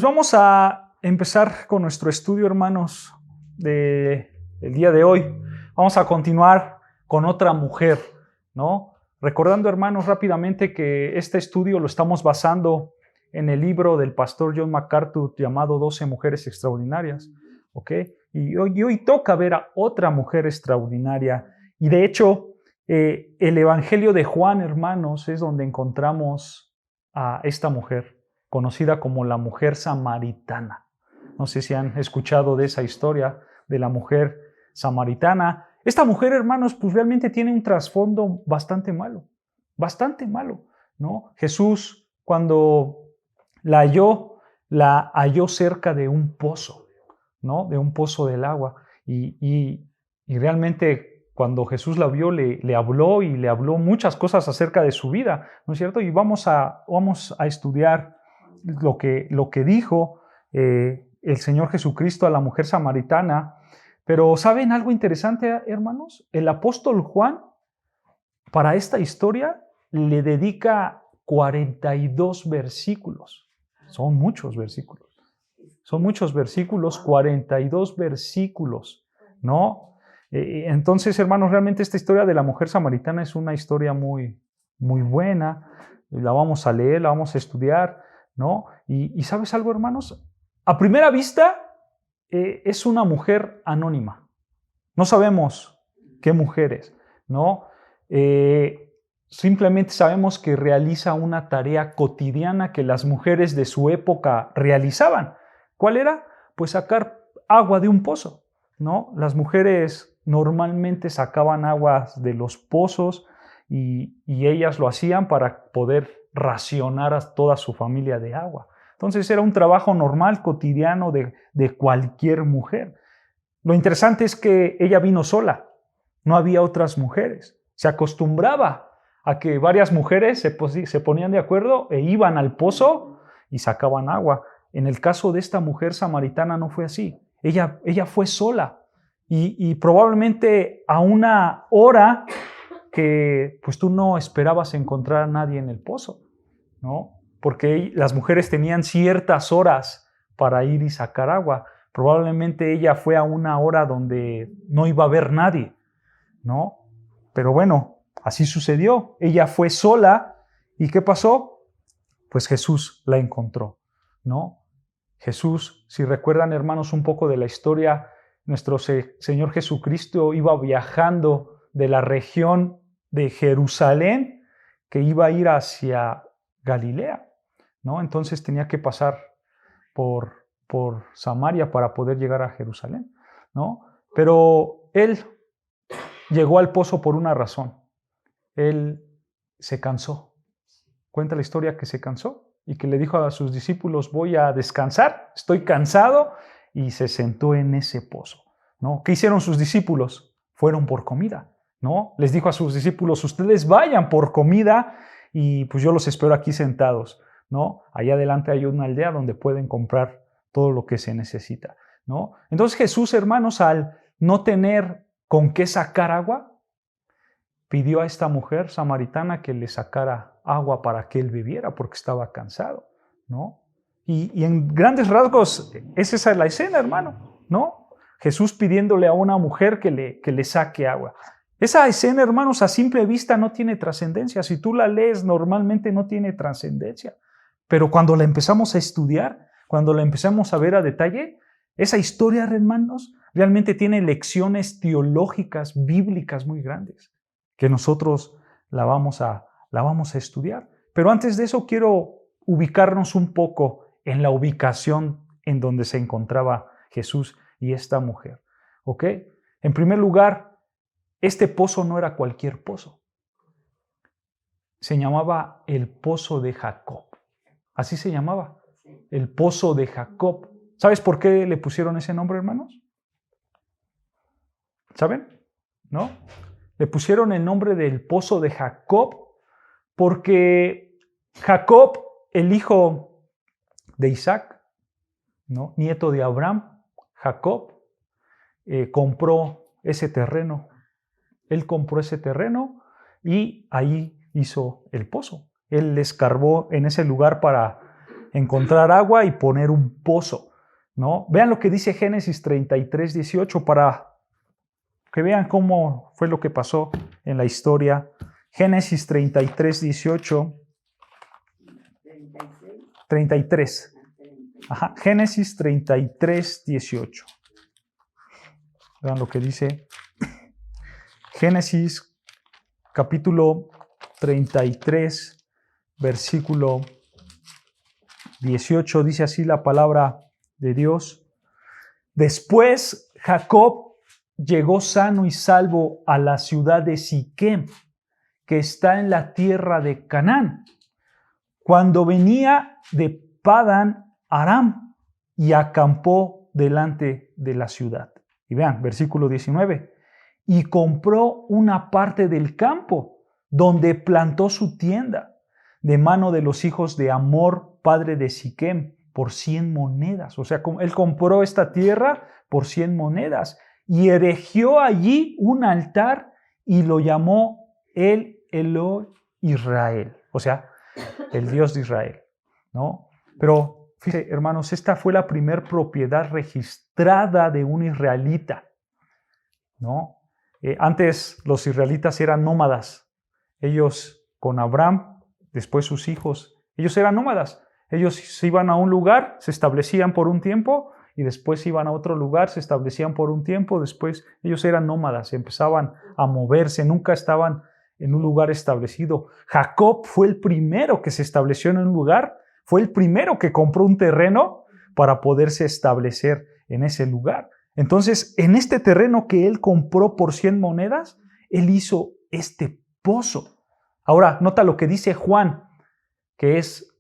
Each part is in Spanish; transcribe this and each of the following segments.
Pues vamos a empezar con nuestro estudio, hermanos, del día de hoy. Vamos a continuar con otra mujer, ¿no? Recordando, hermanos, rápidamente que este estudio lo estamos basando en el libro del pastor John MacArthur llamado 12 mujeres extraordinarias, ¿ok? Y hoy toca ver a otra mujer extraordinaria. Y de hecho, el Evangelio de Juan, hermanos, es donde encontramos a esta mujer, conocida como la mujer samaritana. No sé si han escuchado de esa historia de la mujer samaritana. Esta mujer, hermanos, pues realmente tiene un trasfondo bastante malo, ¿no? Jesús, cuando la halló cerca de un pozo, ¿no? De un pozo del agua. Y realmente cuando Jesús la vio, le habló y le habló muchas cosas acerca de su vida, ¿no es cierto? Y vamos a estudiar lo que dijo el Señor Jesucristo a la mujer samaritana. Pero ¿saben algo interesante, hermanos? El apóstol Juan, para esta historia, le dedica 42 versículos. Son muchos versículos. 42 versículos, ¿no? Entonces, hermanos, realmente esta historia de la mujer samaritana es una historia muy, muy buena. La vamos a leer, la vamos a estudiar, ¿no? Y ¿sabes algo, hermanos? A primera vista, es una mujer anónima. No sabemos qué mujer es, ¿no? Simplemente sabemos que realiza una tarea cotidiana que las mujeres de su época realizaban. ¿Cuál era? Pues sacar agua de un pozo, ¿no? Las mujeres normalmente sacaban aguas de los pozos y ellas lo hacían para poder racionar a toda su familia de agua. Entonces era un trabajo normal, cotidiano de cualquier mujer. Lo interesante es que ella vino sola, no había otras mujeres. Se acostumbraba a que varias mujeres se ponían de acuerdo e iban al pozo y sacaban agua. En el caso de esta mujer samaritana no fue así. Ella fue sola y probablemente a una hora que pues tú no esperabas encontrar a nadie en el pozo, ¿no? Porque las mujeres tenían ciertas horas para ir y sacar agua. Probablemente ella fue a una hora donde no iba a haber nadie, ¿no? Pero bueno, así sucedió. Ella fue sola y ¿qué pasó? Pues Jesús la encontró, ¿no? Jesús, si recuerdan, hermanos, un poco de la historia, nuestro Señor Jesucristo iba viajando de la región de Jerusalén que iba a ir hacia Galilea, ¿no? Entonces tenía que pasar por Samaria para poder llegar a Jerusalén, ¿no? Pero él llegó al pozo por una razón. Él se cansó. Cuenta la historia que se cansó y que le dijo a sus discípulos, voy a descansar, estoy cansado, y se sentó en ese pozo, ¿no? ¿Qué hicieron sus discípulos? Fueron por comida, ¿no? Les dijo a sus discípulos, ustedes vayan por comida y pues yo los espero aquí sentados, ¿no? Allá adelante hay una aldea donde pueden comprar todo lo que se necesita, ¿no? Entonces Jesús, hermanos, al no tener con qué sacar agua, pidió a esta mujer samaritana que le sacara agua para que él bebiera porque estaba cansado, ¿no? Y en grandes rasgos es esa la escena, hermano, ¿no? Jesús pidiéndole a una mujer que le saque agua. Esa escena, hermanos, a simple vista no tiene trascendencia. Si tú la lees, normalmente no tiene trascendencia. Pero cuando la empezamos a estudiar, cuando la empezamos a ver a detalle, esa historia, hermanos, realmente tiene lecciones teológicas, bíblicas muy grandes, que nosotros la vamos a estudiar. Pero antes de eso quiero ubicarnos un poco en la ubicación en donde se encontraba Jesús y esta mujer, ¿ok? En primer lugar, este pozo no era cualquier pozo. Se llamaba el pozo de Jacob. Así se llamaba, el pozo de Jacob. ¿Sabes por qué le pusieron ese nombre, hermanos? ¿Saben? ¿No? Le pusieron el nombre del pozo de Jacob porque Jacob, el hijo de Isaac, ¿no? Nieto de Abraham, Jacob, compró ese terreno. Él compró ese terreno y ahí hizo el pozo. Él escarbó en ese lugar para encontrar agua y poner un pozo, ¿no? Vean lo que dice Génesis 33, 18 para que vean cómo fue lo que pasó en la historia. Génesis 33, 18. 33. Ajá, Génesis 33, 18. Vean lo que dice. Génesis capítulo 33, versículo 18, dice así la palabra de Dios. Después Jacob llegó sano y salvo a la ciudad de Siquem, que está en la tierra de Canaán, cuando venía de Padán Aram, y acampó delante de la ciudad. Y vean, versículo 19. Y compró una parte del campo, donde plantó su tienda, de mano de los hijos de Hamor, padre de Siquem, por 100 monedas. O sea, él compró esta tierra por 100 monedas y erigió allí un altar y lo llamó el Eloi Israel. O sea, el Dios de Israel, ¿no? Pero, fíjense, hermanos, esta fue la primer propiedad registrada de un israelita, ¿no? Antes los israelitas eran nómadas. Ellos con Abraham, después sus hijos, ellos eran nómadas. Ellos se iban a un lugar, se establecían por un tiempo y después iban a otro lugar, se establecían por un tiempo, después ellos eran nómadas, empezaban a moverse, nunca estaban en un lugar establecido. Jacob fue el primero que se estableció en un lugar, fue el primero que compró un terreno para poderse establecer en ese lugar. Entonces, en este terreno que él compró por 100 monedas, él hizo este pozo. Ahora, nota lo que dice Juan, que es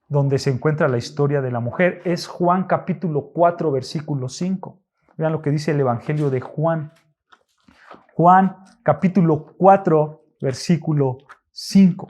donde se encuentra la historia de la mujer. Es Juan capítulo 4, versículo 5. Vean lo que dice el Evangelio de Juan. Juan capítulo 4, versículo 5.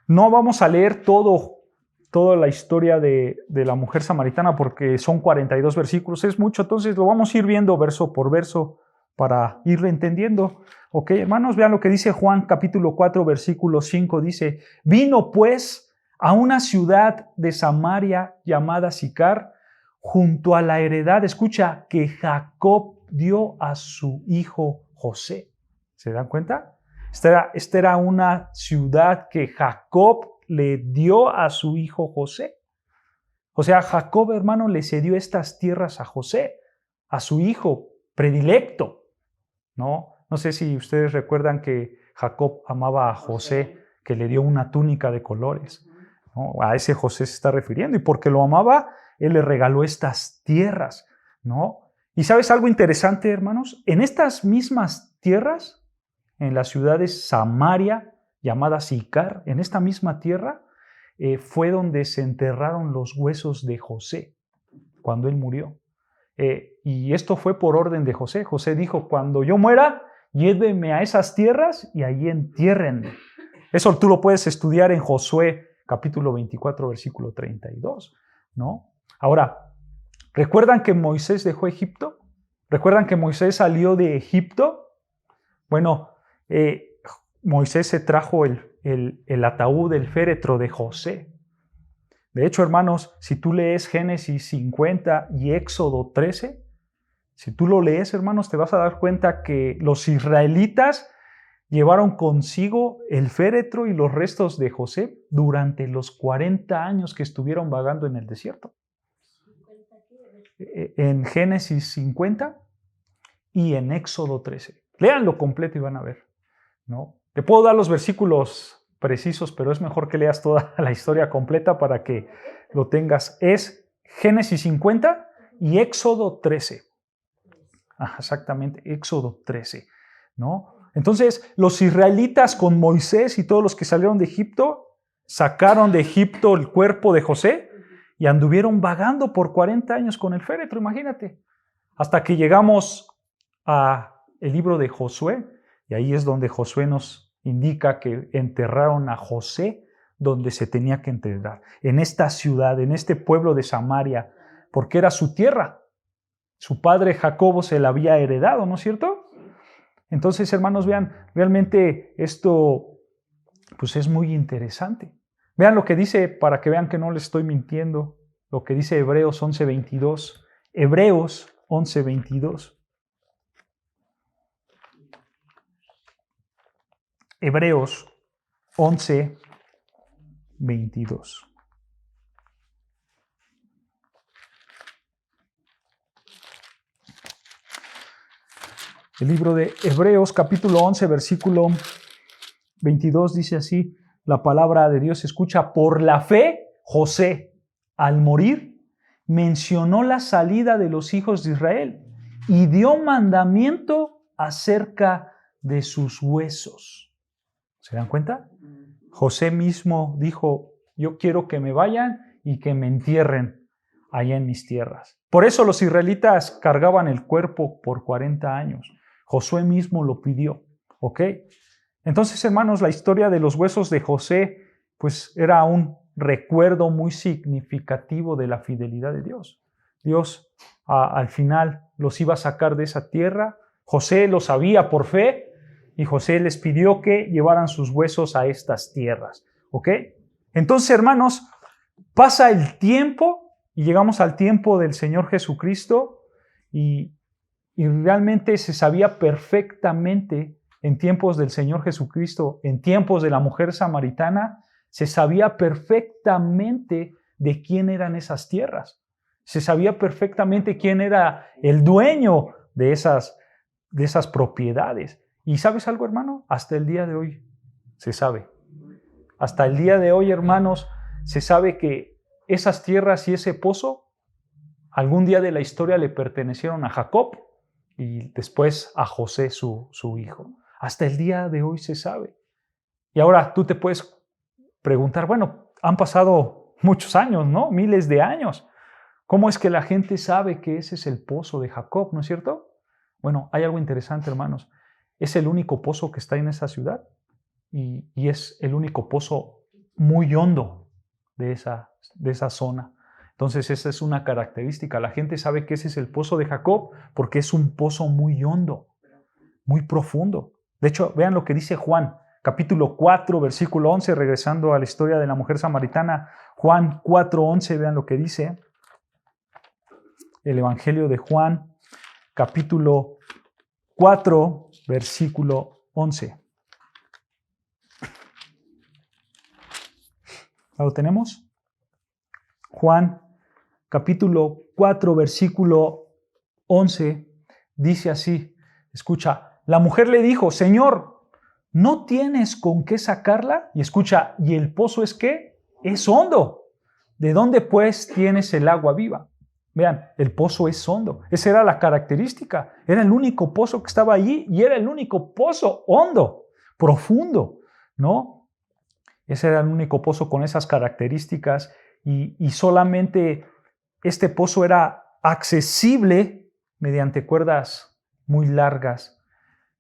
No vamos a leer toda la historia de la mujer samaritana porque son 42 versículos, es mucho, entonces lo vamos a ir viendo verso por verso para irlo entendiendo. Ok, hermanos, vean lo que dice Juan capítulo 4, versículo 5, dice, vino pues a una ciudad de Samaria llamada Sicar, junto a la heredad, escucha, que Jacob dio a su hijo José. ¿Se dan cuenta? Esta era una ciudad que Jacob le dio a su hijo José. O sea, Jacob, hermano, le cedió estas tierras a José, a su hijo predilecto, ¿no? No sé si ustedes recuerdan que Jacob amaba a José, que le dio una túnica de colores, ¿no? A ese José se está refiriendo, y porque lo amaba, él le regaló estas tierras, ¿no? Y ¿sabes algo interesante, hermanos? En estas mismas tierras, en la ciudad de Samaria, llamada Sicar, en esta misma tierra, fue donde se enterraron los huesos de José, cuando él murió. Y esto fue por orden de José. José dijo, cuando yo muera, llévenme a esas tierras y allí entiérrenme. Eso tú lo puedes estudiar en Josué, capítulo 24, versículo 32, ¿no? Ahora, ¿recuerdan que Moisés dejó Egipto? ¿Recuerdan que Moisés salió de Egipto? Bueno, Moisés se trajo el ataúd, el féretro de José. De hecho, hermanos, si tú lees Génesis 50 y Éxodo 13, si tú lo lees, hermanos, te vas a dar cuenta que los israelitas llevaron consigo el féretro y los restos de José durante los 40 años que estuvieron vagando en el desierto. En Génesis 50 y en Éxodo 13. Léanlo completo y van a ver, ¿no? Te puedo dar los versículos precisos, pero es mejor que leas toda la historia completa para que lo tengas. Es Génesis 50 y Éxodo 13. Exactamente, Éxodo 13, ¿no? Entonces, los israelitas con Moisés y todos los que salieron de Egipto, sacaron de Egipto el cuerpo de José y anduvieron vagando por 40 años con el féretro, imagínate. Hasta que llegamos a el libro de Josué, y ahí es donde Josué nos indica que enterraron a José donde se tenía que enterrar, en esta ciudad, en este pueblo de Samaria, porque era su tierra. Su padre Jacobo se la había heredado, ¿no es cierto? Entonces, hermanos, vean, realmente esto pues es muy interesante. Vean lo que dice, para que vean que no les estoy mintiendo, lo que dice Hebreos 11:22. Hebreos 11:22. Hebreos 11:22. El libro de Hebreos, capítulo 11, versículo 22, dice así, la palabra de Dios se escucha: por la fe, José, al morir, mencionó la salida de los hijos de Israel y dio mandamiento acerca de sus huesos. ¿Se dan cuenta? José mismo dijo: yo quiero que me vayan y que me entierren allá en mis tierras. Por eso los israelitas cargaban el cuerpo por 40 años. Josué mismo lo pidió, ¿ok? Entonces, hermanos, la historia de los huesos de José, pues era un recuerdo muy significativo de la fidelidad de Dios. Dios al final los iba a sacar de esa tierra. José lo sabía por fe y José les pidió que llevaran sus huesos a estas tierras, ¿ok? Entonces, hermanos, pasa el tiempo y llegamos al tiempo del Señor Jesucristo y realmente se sabía perfectamente en tiempos del Señor Jesucristo, en tiempos de la mujer samaritana, se sabía perfectamente de quién eran esas tierras. Se sabía perfectamente quién era el dueño de esas propiedades. ¿Y sabes algo, hermano? Hasta el día de hoy se sabe. Hasta el día de hoy, hermanos, se sabe que esas tierras y ese pozo algún día de la historia le pertenecieron a Jacob y después a José, su hijo. Hasta el día de hoy se sabe. Y ahora tú te puedes preguntar, bueno, han pasado muchos años, ¿no? Miles de años. ¿Cómo es que la gente sabe que ese es el pozo de Jacob, ¿no es cierto? Bueno, hay algo interesante, hermanos. Es el único pozo que está en esa ciudad y es el único pozo muy hondo de esa zona. Entonces esa es una característica. La gente sabe que ese es el pozo de Jacob porque es un pozo muy hondo, muy profundo. De hecho, vean lo que dice Juan, capítulo 4, versículo 11, regresando a la historia de la mujer samaritana. Juan 4:11, vean lo que dice. El Evangelio de Juan, capítulo 4, versículo 11. ¿Lo tenemos? Juan, capítulo 4, versículo 11, dice así, escucha, la mujer le dijo, Señor, ¿no tienes con qué sacarla? Y escucha, ¿y el pozo es qué? Es hondo. ¿De dónde pues tienes el agua viva? Vean, el pozo es hondo. Esa era la característica. Era el único pozo que estaba allí y era el único pozo hondo, profundo, ¿no? Ese era el único pozo con esas características y solamente este pozo era accesible mediante cuerdas muy largas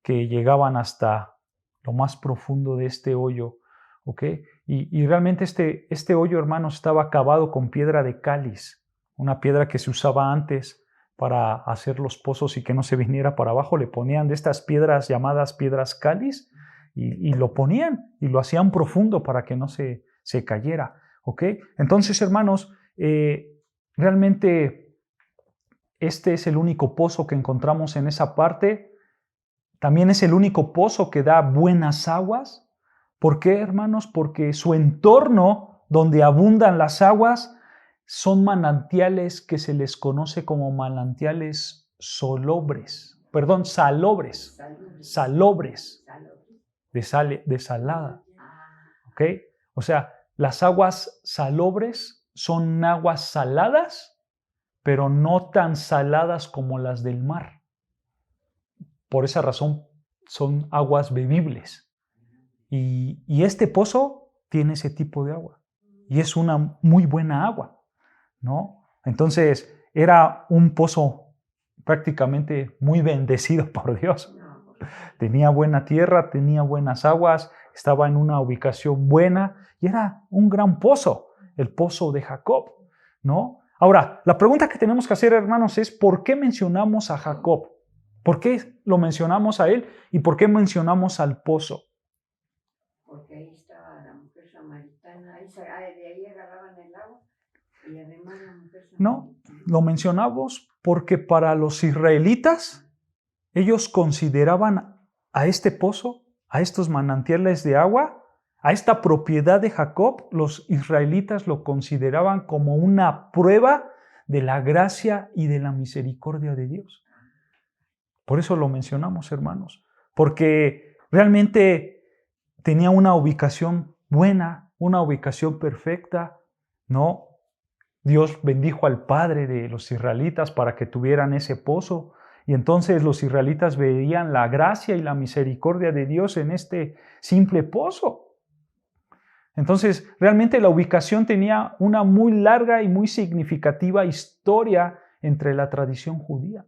que llegaban hasta lo más profundo de este hoyo, ¿ok? Y realmente este hoyo, hermanos, estaba cavado con piedra de cáliz, una piedra que se usaba antes para hacer los pozos y que no se viniera para abajo. Le ponían de estas piedras llamadas piedras cáliz y lo ponían y lo hacían profundo para que no se cayera, ¿ok? Entonces, hermanos, realmente este es el único pozo que encontramos en esa parte. También es el único pozo que da buenas aguas. ¿Por qué, hermanos? Porque su entorno, donde abundan las aguas, son manantiales que se les conoce como manantiales salobres, de salada. ¿Ok? O sea, las aguas salobres son aguas saladas, pero no tan saladas como las del mar. Por esa razón son aguas bebibles. Y este pozo tiene ese tipo de agua. Y es una muy buena agua, ¿no? Entonces, era un pozo prácticamente muy bendecido por Dios. Tenía buena tierra, tenía buenas aguas, estaba en una ubicación buena y era un gran pozo, el pozo de Jacob, ¿no? Ahora, la pregunta que tenemos que hacer, hermanos, es ¿por qué mencionamos a Jacob? ¿Por qué lo mencionamos a él y por qué mencionamos al pozo? Porque ahí estaba de ahí agarraban el agua y además la mujer se... No, lo mencionamos porque para los israelitas, ellos consideraban a este pozo, a estos manantiales de agua, a esta propiedad de Jacob, los israelitas lo consideraban como una prueba de la gracia y de la misericordia de Dios. Por eso lo mencionamos, hermanos, porque realmente tenía una ubicación buena, una ubicación perfecta, ¿no? Dios bendijo al padre de los israelitas para que tuvieran ese pozo, y entonces los israelitas veían la gracia y la misericordia de Dios en este simple pozo. Entonces, realmente la ubicación tenía una muy larga y muy significativa historia entre la tradición judía.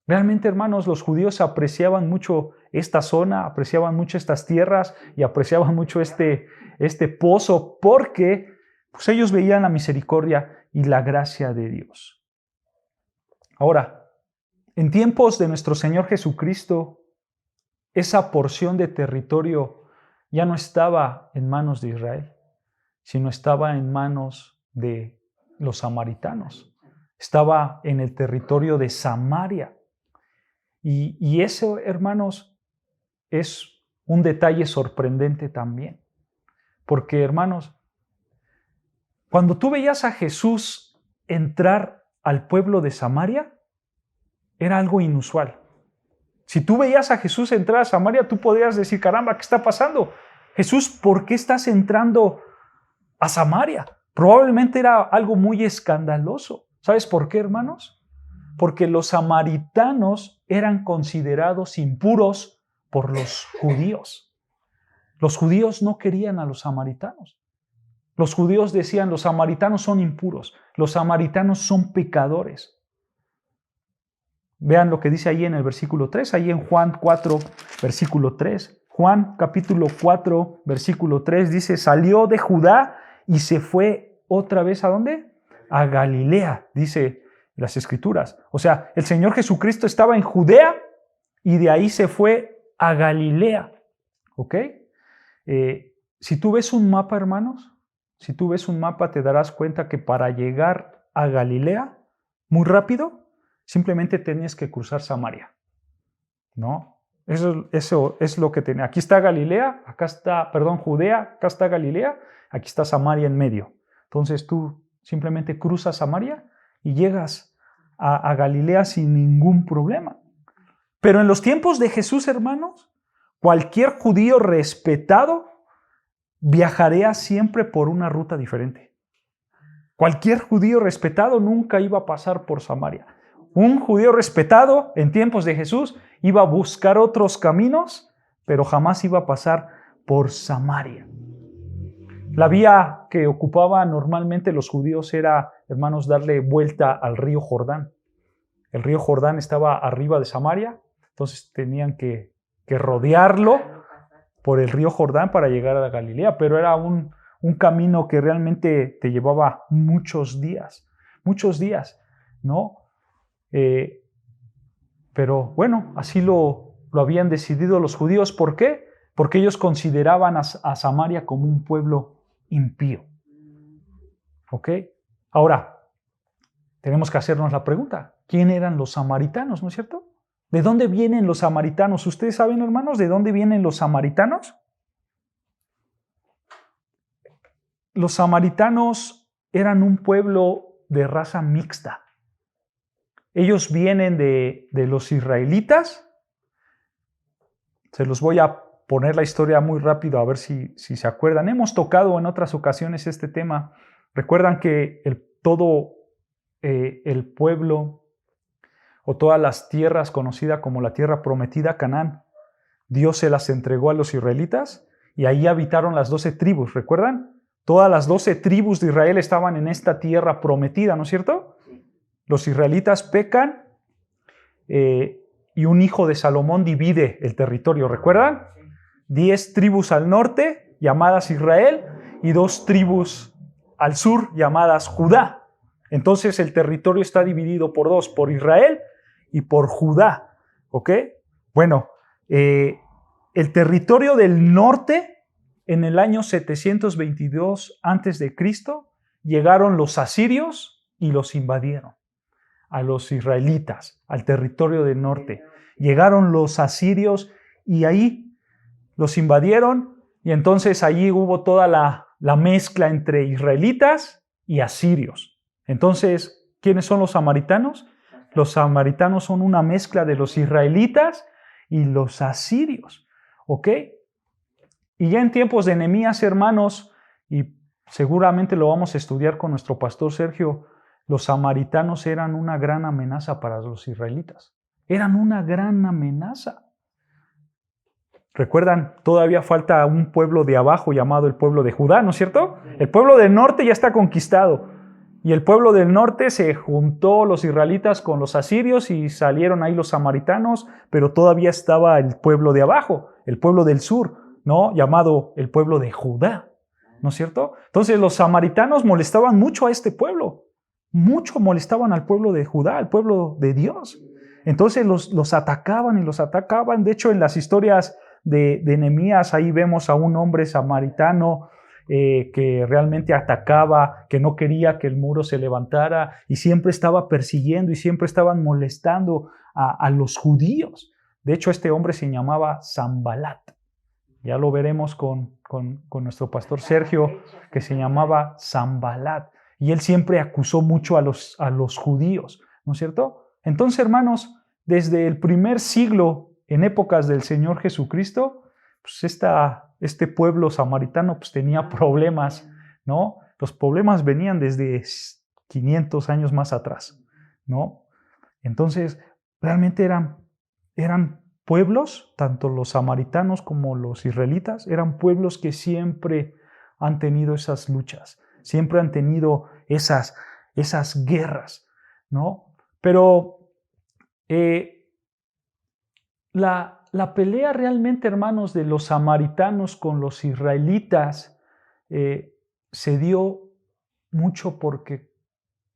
Realmente, hermanos, los judíos apreciaban mucho esta zona, apreciaban mucho estas tierras y apreciaban mucho este pozo porque pues, ellos veían la misericordia y la gracia de Dios. Ahora, en tiempos de nuestro Señor Jesucristo, esa porción de territorio ya no estaba en manos de Israel, sino estaba en manos de los samaritanos. Estaba en el territorio de Samaria. Y eso, hermanos, es un detalle sorprendente también. Porque, hermanos, cuando tú veías a Jesús entrar al pueblo de Samaria, era algo inusual. Si tú veías a Jesús entrar a Samaria, tú podrías decir, caramba, ¿qué está pasando? Jesús, ¿por qué estás entrando a Samaria? Probablemente era algo muy escandaloso. ¿Sabes por qué, hermanos? Porque los samaritanos eran considerados impuros por los judíos. Los judíos no querían a los samaritanos. Los judíos decían, los samaritanos son impuros, los samaritanos son pecadores. Vean lo que dice ahí en el versículo 3, ahí en Juan 4, versículo 3. Juan capítulo 4, versículo 3 dice, salió de Judá y se fue otra vez ¿a dónde? A Galilea, dice las Escrituras. O sea, el Señor Jesucristo estaba en Judea y de ahí se fue a Galilea. ¿Ok? Si tú ves un mapa, hermanos, si tú ves un mapa te darás cuenta que para llegar a Galilea, muy rápido, simplemente tenías que cruzar Samaria, ¿no? Eso es lo que tenía. Aquí está Galilea, Judea, acá está Galilea, aquí está Samaria en medio. Entonces tú simplemente cruzas Samaria y llegas a Galilea sin ningún problema. Pero en los tiempos de Jesús, hermanos, cualquier judío respetado viajaría siempre por una ruta diferente. Cualquier judío respetado nunca iba a pasar por Samaria. Un judío respetado en tiempos de Jesús iba a buscar otros caminos, pero jamás iba a pasar por Samaria. La vía que ocupaban normalmente los judíos era, hermanos, darle vuelta al río Jordán. El río Jordán estaba arriba de Samaria, entonces tenían que rodearlo por el río Jordán para llegar a Galilea, pero era un camino que realmente te llevaba muchos días, ¿no? Pero bueno, así lo habían decidido los judíos. ¿Por qué? Porque ellos consideraban a Samaria como un pueblo impío. ¿Ok? Ahora, tenemos que hacernos la pregunta, ¿quién eran los samaritanos, no es cierto? ¿De dónde vienen los samaritanos? ¿Ustedes saben, hermanos, de dónde vienen los samaritanos? Los samaritanos eran un pueblo de raza mixta. Ellos vienen de los israelitas. Se los voy a poner la historia muy rápido a ver si se acuerdan. Hemos tocado en otras ocasiones este tema. Recuerdan que todo el pueblo o todas las tierras conocidas como la tierra prometida, Canaán, Dios se las entregó a los israelitas y ahí habitaron las 12 tribus, ¿recuerdan? Todas las 12 tribus de Israel estaban en esta tierra prometida, ¿no es cierto? Los israelitas pecan y un hijo de Salomón divide el territorio, ¿recuerdan? 10 tribus al norte, llamadas Israel, y 2 tribus al sur, llamadas Judá. Entonces el territorio está dividido por 2, por Israel y por Judá, ¿ok? Bueno, el territorio del norte en el año 722 a.C., llegaron los asirios y los invadieron a los israelitas, al territorio del norte. Llegaron los asirios y ahí los invadieron, y entonces allí hubo toda la mezcla entre israelitas y asirios. Entonces, ¿quiénes son los samaritanos? Los samaritanos son una mezcla de los israelitas y los asirios, ¿ok? Y ya en tiempos de Nehemías, hermanos, y seguramente lo vamos a estudiar con nuestro pastor Sergio, los samaritanos eran una gran amenaza para los israelitas. Eran una gran amenaza. Recuerdan, todavía falta un pueblo de abajo llamado el pueblo de Judá, ¿no es cierto? El pueblo del norte ya está conquistado. Y el pueblo del norte se juntó los israelitas con los asirios y salieron ahí los samaritanos, pero todavía estaba el pueblo de abajo, el pueblo del sur, ¿no? Llamado el pueblo de Judá, ¿no es cierto? Entonces los samaritanos molestaban mucho a este pueblo, mucho molestaban al pueblo de Judá, al pueblo de Dios. Entonces los atacaban y los atacaban. De hecho, en las historias de Nehemías, ahí vemos a un hombre samaritano que realmente atacaba, que no quería que el muro se levantara y siempre estaba persiguiendo y siempre estaban molestando a los judíos. De hecho, este hombre se llamaba Sanbalat. Ya lo veremos con nuestro pastor Sergio, que se llamaba Sanbalat. Y él siempre acusó mucho a los judíos, ¿no es cierto? Entonces, hermanos, desde el primer siglo, en épocas del Señor Jesucristo, pues este pueblo samaritano pues tenía problemas, ¿no? Los problemas venían desde 500 años más atrás, ¿no? Entonces, realmente eran pueblos, tanto los samaritanos como los israelitas, eran pueblos que siempre han tenido esas luchas, siempre han tenido esas guerras, ¿no? Pero la pelea realmente, hermanos, de los samaritanos con los israelitas se dio mucho porque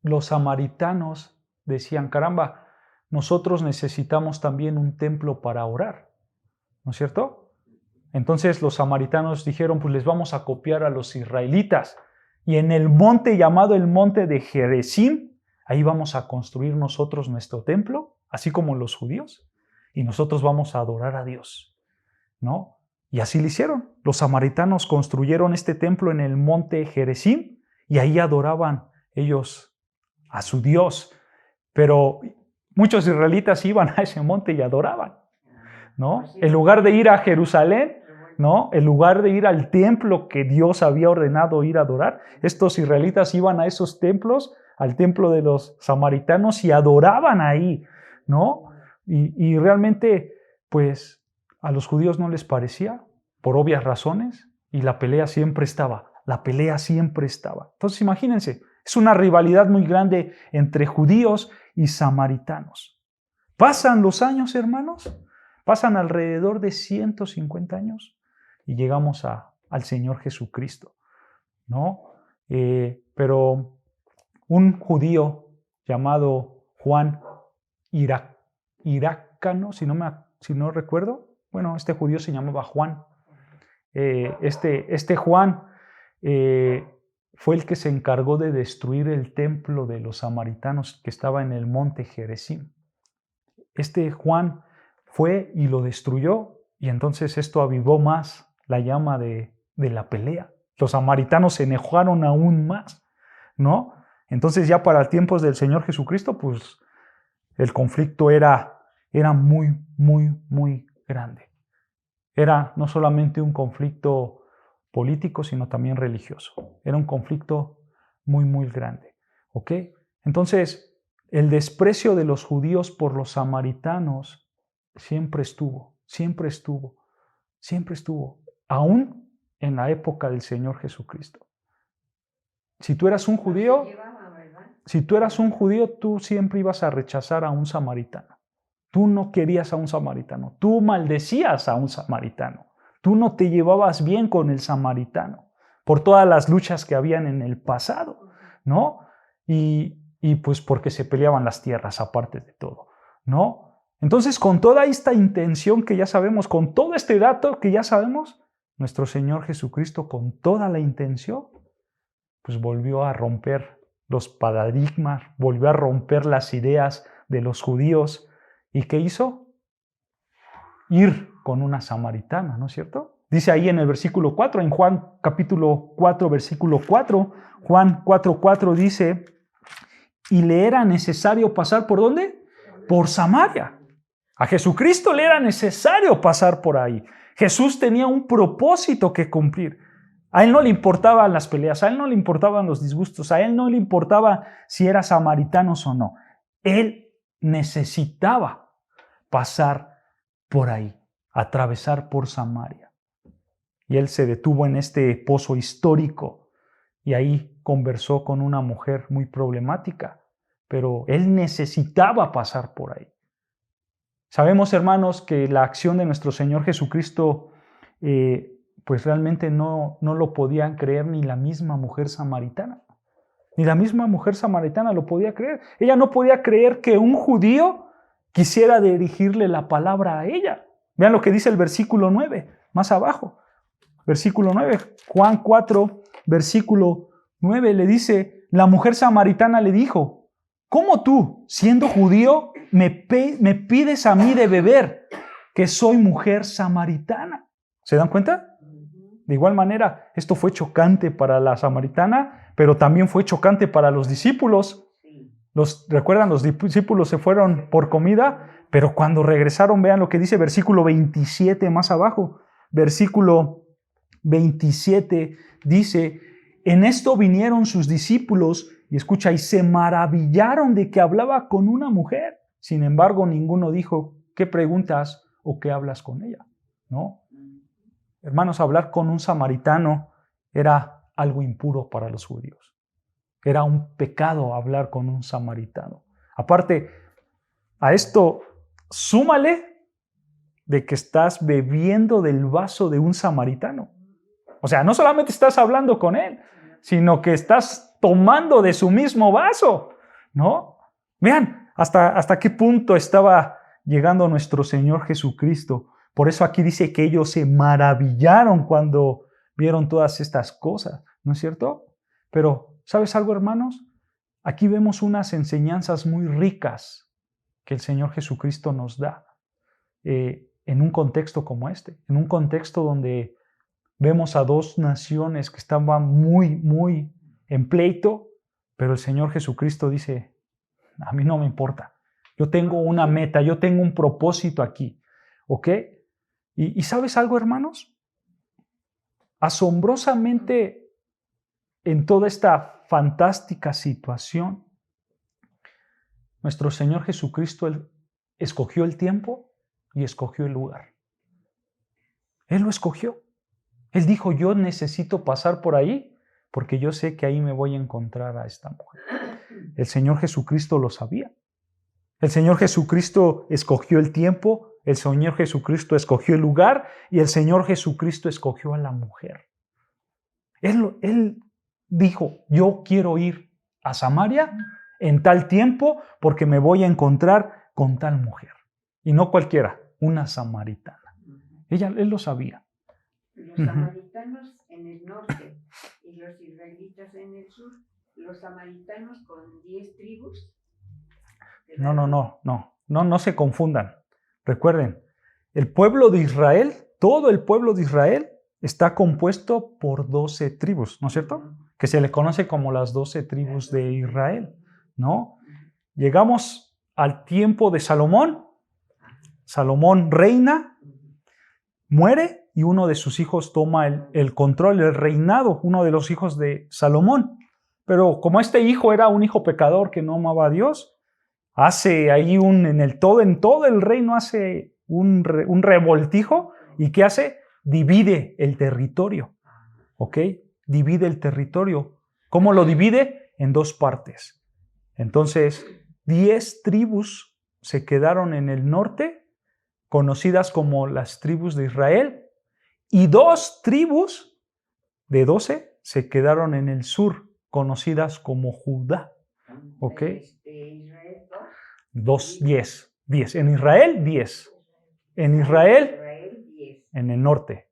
los samaritanos decían, caramba, nosotros necesitamos también un templo para orar, ¿no es cierto? Entonces los samaritanos dijeron, pues les vamos a copiar a los israelitas, y en el monte llamado el monte de Gerizim, ahí vamos a construir nosotros nuestro templo, así como los judíos, y nosotros vamos a adorar a Dios, ¿no? Y así lo hicieron. Los samaritanos construyeron este templo en el monte Gerizim y ahí adoraban ellos a su Dios. Pero muchos israelitas iban a ese monte y adoraban, ¿no? En lugar de ir a Jerusalén, ¿no? En lugar de ir al templo que Dios había ordenado ir a adorar, estos israelitas iban a esos templos, al templo de los samaritanos, y adoraban ahí, ¿no? Y realmente, pues, a los judíos no les parecía, por obvias razones, y la pelea siempre estaba, Entonces, imagínense, es una rivalidad muy grande entre judíos y samaritanos. Pasan los años, hermanos, pasan alrededor de 150 años y llegamos al Señor Jesucristo, ¿no? Pero un judío llamado Juan Hircano, si no recuerdo, bueno, este judío se llamaba Juan. Este Juan fue el que se encargó de destruir el templo de los samaritanos que estaba en el monte Gerizim. Este Juan fue y lo destruyó, y entonces esto avivó más la llama de la pelea. Los samaritanos se enojaron aún más, ¿no? Entonces ya para tiempos del Señor Jesucristo, pues el conflicto era muy, muy, muy grande. Era no solamente un conflicto político, sino también religioso. Era un conflicto muy, muy grande, ¿ok? Entonces, el desprecio de los judíos por los samaritanos siempre estuvo, aún en la época del Señor Jesucristo. Si tú eras un judío, tú siempre ibas a rechazar a un samaritano. Tú no querías a un samaritano, tú maldecías a un samaritano, tú no te llevabas bien con el samaritano por todas las luchas que habían en el pasado, ¿no? Y pues porque se peleaban las tierras aparte de todo, ¿no? Entonces, con toda esta intención que ya sabemos, con todo este dato que ya sabemos, nuestro Señor Jesucristo, con toda la intención, pues volvió a romper los paradigmas, volvió a romper las ideas de los judíos. ¿Y qué hizo? Ir con una samaritana, ¿no es cierto? Dice ahí en el versículo 4, en Juan capítulo 4, versículo 4, Juan 4:4 dice, y le era necesario pasar ¿por dónde? Por Samaria. A Jesucristo le era necesario pasar por ahí. Jesús tenía un propósito que cumplir. A él no le importaban las peleas, a él no le importaban los disgustos, a él no le importaba si era samaritanos o no. Él necesitaba pasar por ahí, atravesar por Samaria. Y él se detuvo en este pozo histórico y ahí conversó con una mujer muy problemática, pero él necesitaba pasar por ahí. Sabemos, hermanos, que la acción de nuestro Señor Jesucristo, pues realmente no lo podían creer ni la misma mujer samaritana. Ni la misma mujer samaritana lo podía creer. Ella no podía creer que un judío quisiera dirigirle la palabra a ella. Vean lo que dice el versículo 9, más abajo. Versículo 9, Juan 4, versículo 9, le dice, la mujer samaritana le dijo, ¿cómo tú, siendo judío, me pides a mí de beber, que soy mujer samaritana? ¿Se dan cuenta? De igual manera, esto fue chocante para la samaritana, pero también fue chocante para los discípulos. ¿Recuerdan? Los discípulos se fueron por comida, pero cuando regresaron, vean lo que dice versículo 27 más abajo. Versículo 27 dice, en esto vinieron sus discípulos y escucha, y se maravillaron de que hablaba con una mujer. Sin embargo, ninguno dijo, ¿qué preguntas o qué hablas con ella? ¿No? Hermanos, hablar con un samaritano era algo impuro para los judíos. Era un pecado hablar con un samaritano. Aparte, a esto súmale de que estás bebiendo del vaso de un samaritano. O sea, no solamente estás hablando con él, sino que estás tomando de su mismo vaso, ¿no? Vean hasta qué punto estaba llegando nuestro Señor Jesucristo. Por eso aquí dice que ellos se maravillaron cuando vieron todas estas cosas, ¿no es cierto? Pero, ¿sabes algo, hermanos? Aquí vemos unas enseñanzas muy ricas que el Señor Jesucristo nos da en un contexto como este, en un contexto donde vemos a dos naciones que estaban muy en pleito, pero el Señor Jesucristo dice, a mí no me importa, yo tengo una meta, yo tengo un propósito aquí, ¿ok? ¿Y sabes algo, hermanos? Asombrosamente, en toda esta fantástica situación, nuestro Señor Jesucristo Él escogió el tiempo y escogió el lugar. Él lo escogió. Él dijo, yo necesito pasar por ahí porque yo sé que ahí me voy a encontrar a esta mujer. El Señor Jesucristo lo sabía. El Señor Jesucristo escogió el tiempo, el Señor Jesucristo escogió el lugar y el Señor Jesucristo escogió a la mujer. Él dijo, yo quiero ir a Samaria en tal tiempo porque me voy a encontrar con tal mujer. Y no cualquiera, una samaritana. Él lo sabía. Los samaritanos en el norte y los israelitas en el sur, los samaritanos con 10 tribus. No se confundan. Recuerden, el pueblo de Israel, todo el pueblo de Israel está compuesto por 12 tribus, ¿no es cierto? Que se le conoce como las 12 tribus de Israel, ¿no? Llegamos al tiempo de Salomón. Salomón reina, muere y uno de sus hijos toma el control, el reinado, uno de los hijos de Salomón. Pero como este hijo era un hijo pecador que no amaba a Dios, hace ahí en todo el reino hace un revoltijo. ¿Y qué hace? Divide el territorio. ¿Ok? Divide el territorio. ¿Cómo lo divide? En dos partes. Entonces, 10 tribus se quedaron en el norte, conocidas como las tribus de Israel, y 2 tribus de 12 se quedaron en el sur, conocidas como Judá. ¿Ok? Israel, 10. En Israel, 10. En Israel, 10. en el norte.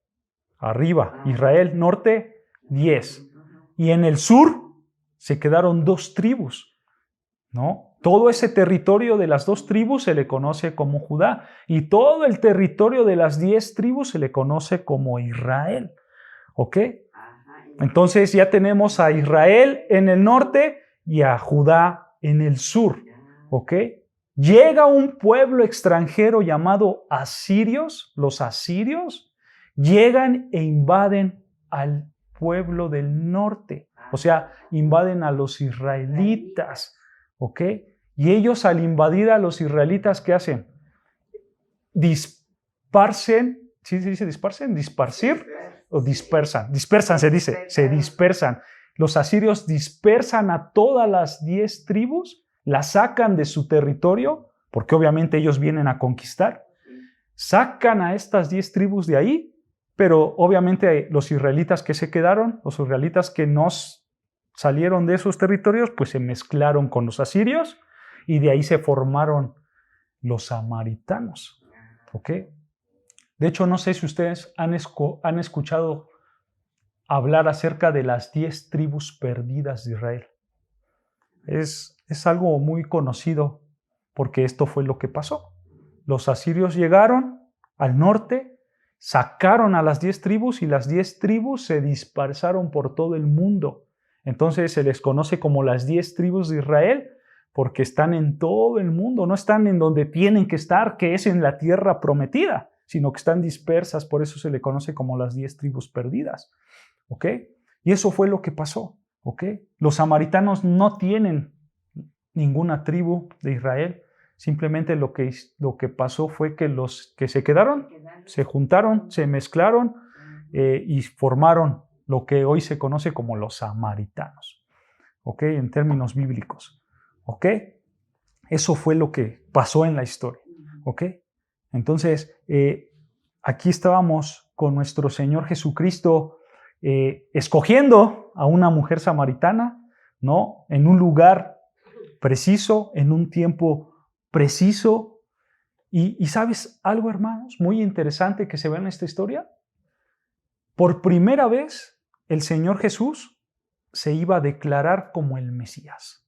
arriba, Israel, norte, 10. Y en el sur se quedaron 2 tribus, ¿no? Todo ese territorio de las 2 tribus se le conoce como Judá y todo el territorio de las 10 tribus se le conoce como Israel, ¿ok? Entonces ya tenemos a Israel en el norte y a Judá en el sur, ¿ok? Llega un pueblo extranjero llamado asirios, los asirios, llegan e invaden al pueblo del norte, o sea, invaden a los israelitas, ¿ok? Y ellos al invadir a los israelitas, ¿qué hacen? Disparcen, ¿sí se dice disparcen? ¿Disparcir? ¿O dispersan? Dispersan se dice, se dispersan. Los asirios dispersan a todas las 10 tribus, las sacan de su territorio, porque obviamente ellos vienen a conquistar, sacan a estas 10 tribus de ahí, pero obviamente los israelitas que se quedaron, los israelitas que no salieron de esos territorios, pues se mezclaron con los asirios y de ahí se formaron los samaritanos, ¿ok? De hecho, no sé si ustedes han escuchado hablar acerca de las 10 tribus perdidas de Israel. Es algo muy conocido porque esto fue lo que pasó. Los asirios llegaron al norte, sacaron a las 10 tribus y las 10 tribus se dispersaron por todo el mundo. Entonces se les conoce como las 10 tribus de Israel porque están en todo el mundo, no están en donde tienen que estar, que es en la tierra prometida, sino que están dispersas, por eso se le conoce como las 10 tribus perdidas, ¿ok? Y eso fue lo que pasó, ¿ok? Los samaritanos no tienen ninguna tribu de Israel, simplemente lo que pasó fue que los que se quedaron, se juntaron, se mezclaron y formaron lo que hoy se conoce como los samaritanos, ¿ok? En términos bíblicos, ¿ok? Eso fue lo que pasó en la historia, ¿ok? Entonces, aquí estábamos con nuestro Señor Jesucristo escogiendo a una mujer samaritana, ¿no? En un lugar preciso, en un tiempo preciso. Y ¿sabes algo, hermanos? Muy interesante que se ve en esta historia. Por primera vez, el Señor Jesús se iba a declarar como el Mesías.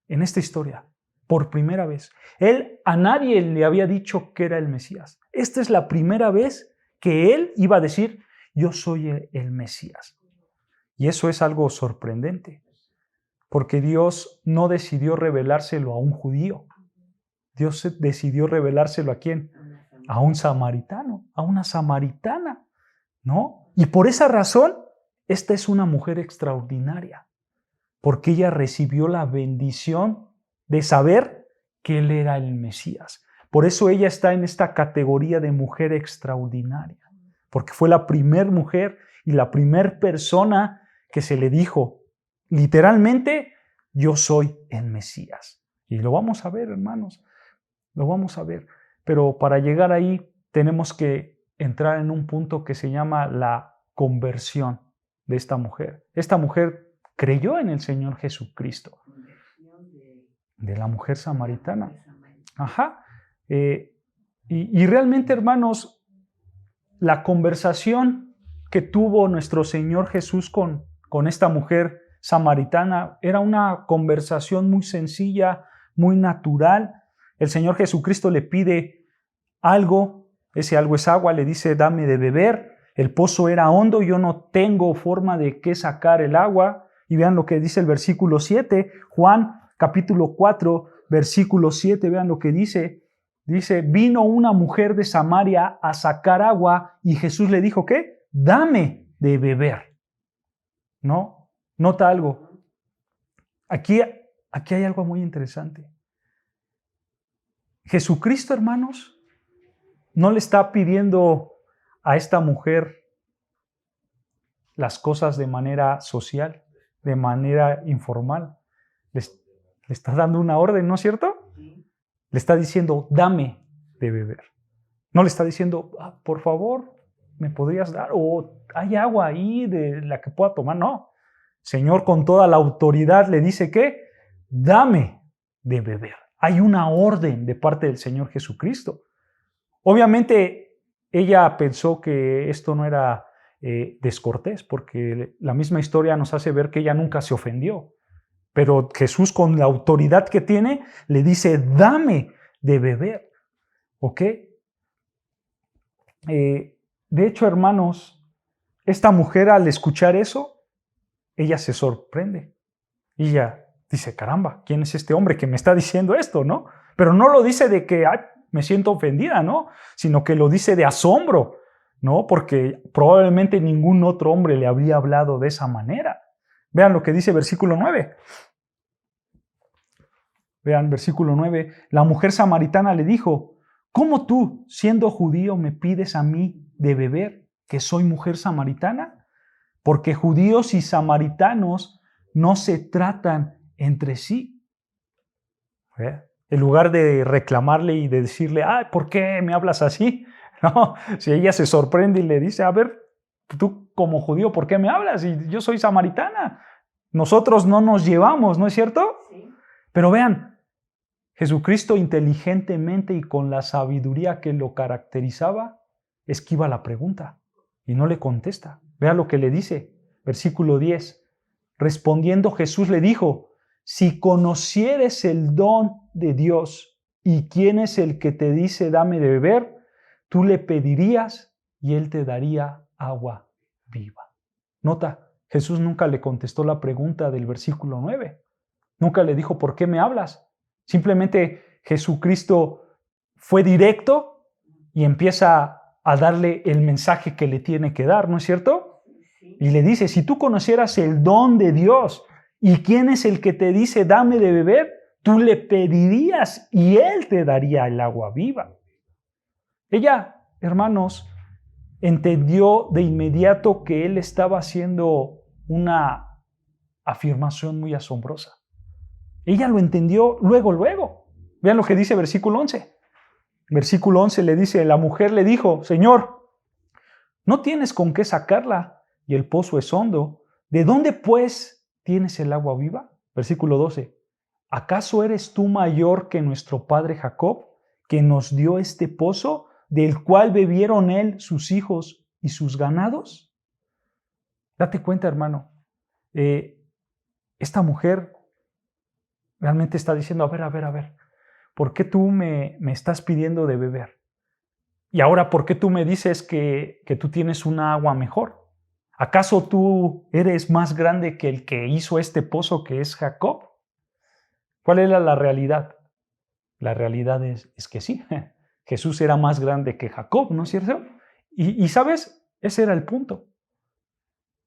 En esta historia, por primera vez. Él a nadie le había dicho que era el Mesías. Esta es la primera vez que él iba a decir, yo soy el Mesías. Y eso es algo sorprendente, porque Dios no decidió revelárselo a un judío. Dios decidió revelárselo ¿a quién? A un samaritano, a una samaritana, ¿no? Y por esa razón, esta es una mujer extraordinaria, porque ella recibió la bendición de saber que Él era el Mesías. Por eso ella está en esta categoría de mujer extraordinaria, porque fue la primer mujer y la primer persona que se le dijo, literalmente, yo soy el Mesías. Y lo vamos a ver, hermanos, lo vamos a ver. Pero para llegar ahí tenemos que entrar en un punto que se llama la conversión de esta mujer. Esta mujer creyó en el Señor Jesucristo. De la mujer samaritana. Ajá. Y realmente, hermanos, la conversación que tuvo nuestro Señor Jesús con esta mujer samaritana era una conversación muy sencilla, muy natural. El Señor Jesucristo le pide algo, ese algo es agua, le dice, dame de beber. El pozo era hondo, yo no tengo forma de qué sacar el agua. Y vean lo que dice el versículo 7, Juan capítulo 4, versículo 7, vean lo que dice. Dice, vino una mujer de Samaria a sacar agua y Jesús le dijo, ¿qué? Dame de beber. ¿No? Nota algo. Aquí hay algo muy interesante. Jesucristo, hermanos, no le está pidiendo a esta mujer las cosas de manera social, de manera informal. Le está dando una orden, ¿no es cierto? Le está diciendo, dame de beber. No le está diciendo, por favor, ¿me podrías dar? O hay agua ahí de la que pueda tomar. No. Señor, con toda la autoridad le dice que, dame de beber. Hay una orden de parte del Señor Jesucristo. Obviamente, ella pensó que esto no era descortés, porque la misma historia nos hace ver que ella nunca se ofendió. Pero Jesús, con la autoridad que tiene, le dice, dame de beber. ¿Ok? De hecho, hermanos, esta mujer al escuchar eso, ella se sorprende. Y ella dice, caramba, ¿quién es este hombre que me está diciendo esto, no? Pero no lo dice de que me siento ofendida, ¿no? Sino que lo dice de asombro, ¿no? Porque probablemente ningún otro hombre le habría hablado de esa manera. Vean lo que dice versículo 9. Vean, versículo 9. La mujer samaritana le dijo, ¿cómo tú, siendo judío, me pides a mí de beber, que soy mujer samaritana? Porque judíos y samaritanos no se tratan entre sí. En lugar de reclamarle y de decirle, ¿por qué me hablas así? No, si ella se sorprende y le dice, a ver, tú como judío, ¿por qué me hablas? Y yo soy samaritana. Nosotros no nos llevamos, ¿no es cierto? Sí. Pero vean, Jesucristo inteligentemente y con la sabiduría que lo caracterizaba, esquiva la pregunta y no le contesta. Vean lo que le dice, versículo 10. Respondiendo Jesús le dijo, si conocieres el don de Dios y quién es el que te dice dame de beber, tú le pedirías y él te daría agua viva. Nota, Jesús nunca le contestó la pregunta del versículo 9. Nunca le dijo, ¿por qué me hablas? Simplemente Jesucristo fue directo y empieza a darle el mensaje que le tiene que dar, ¿no es cierto? Sí. Y le dice, si tú conocieras el don de Dios y quién es el que te dice dame de beber, tú le pedirías y él te daría el agua viva. Ella, hermanos, entendió de inmediato que él estaba haciendo una afirmación muy asombrosa. Ella lo entendió luego. Vean lo que dice versículo 11. Versículo 11 le dice, la mujer le dijo, Señor, no tienes con qué sacarla y el pozo es hondo. ¿De dónde pues tienes el agua viva? Versículo 12. ¿Acaso eres tú mayor que nuestro padre Jacob, que nos dio este pozo, del cual bebieron él, sus hijos y sus ganados? Date cuenta, hermano. Esta mujer realmente está diciendo, a ver, ¿por qué tú me estás pidiendo de beber? Y ahora, ¿por qué tú me dices que tú tienes una agua mejor? ¿Acaso tú eres más grande que el que hizo este pozo que es Jacob? ¿Cuál era la realidad? La realidad es que sí, Jesús era más grande que Jacob, ¿no es cierto? Y ¿sabes? Ese era el punto.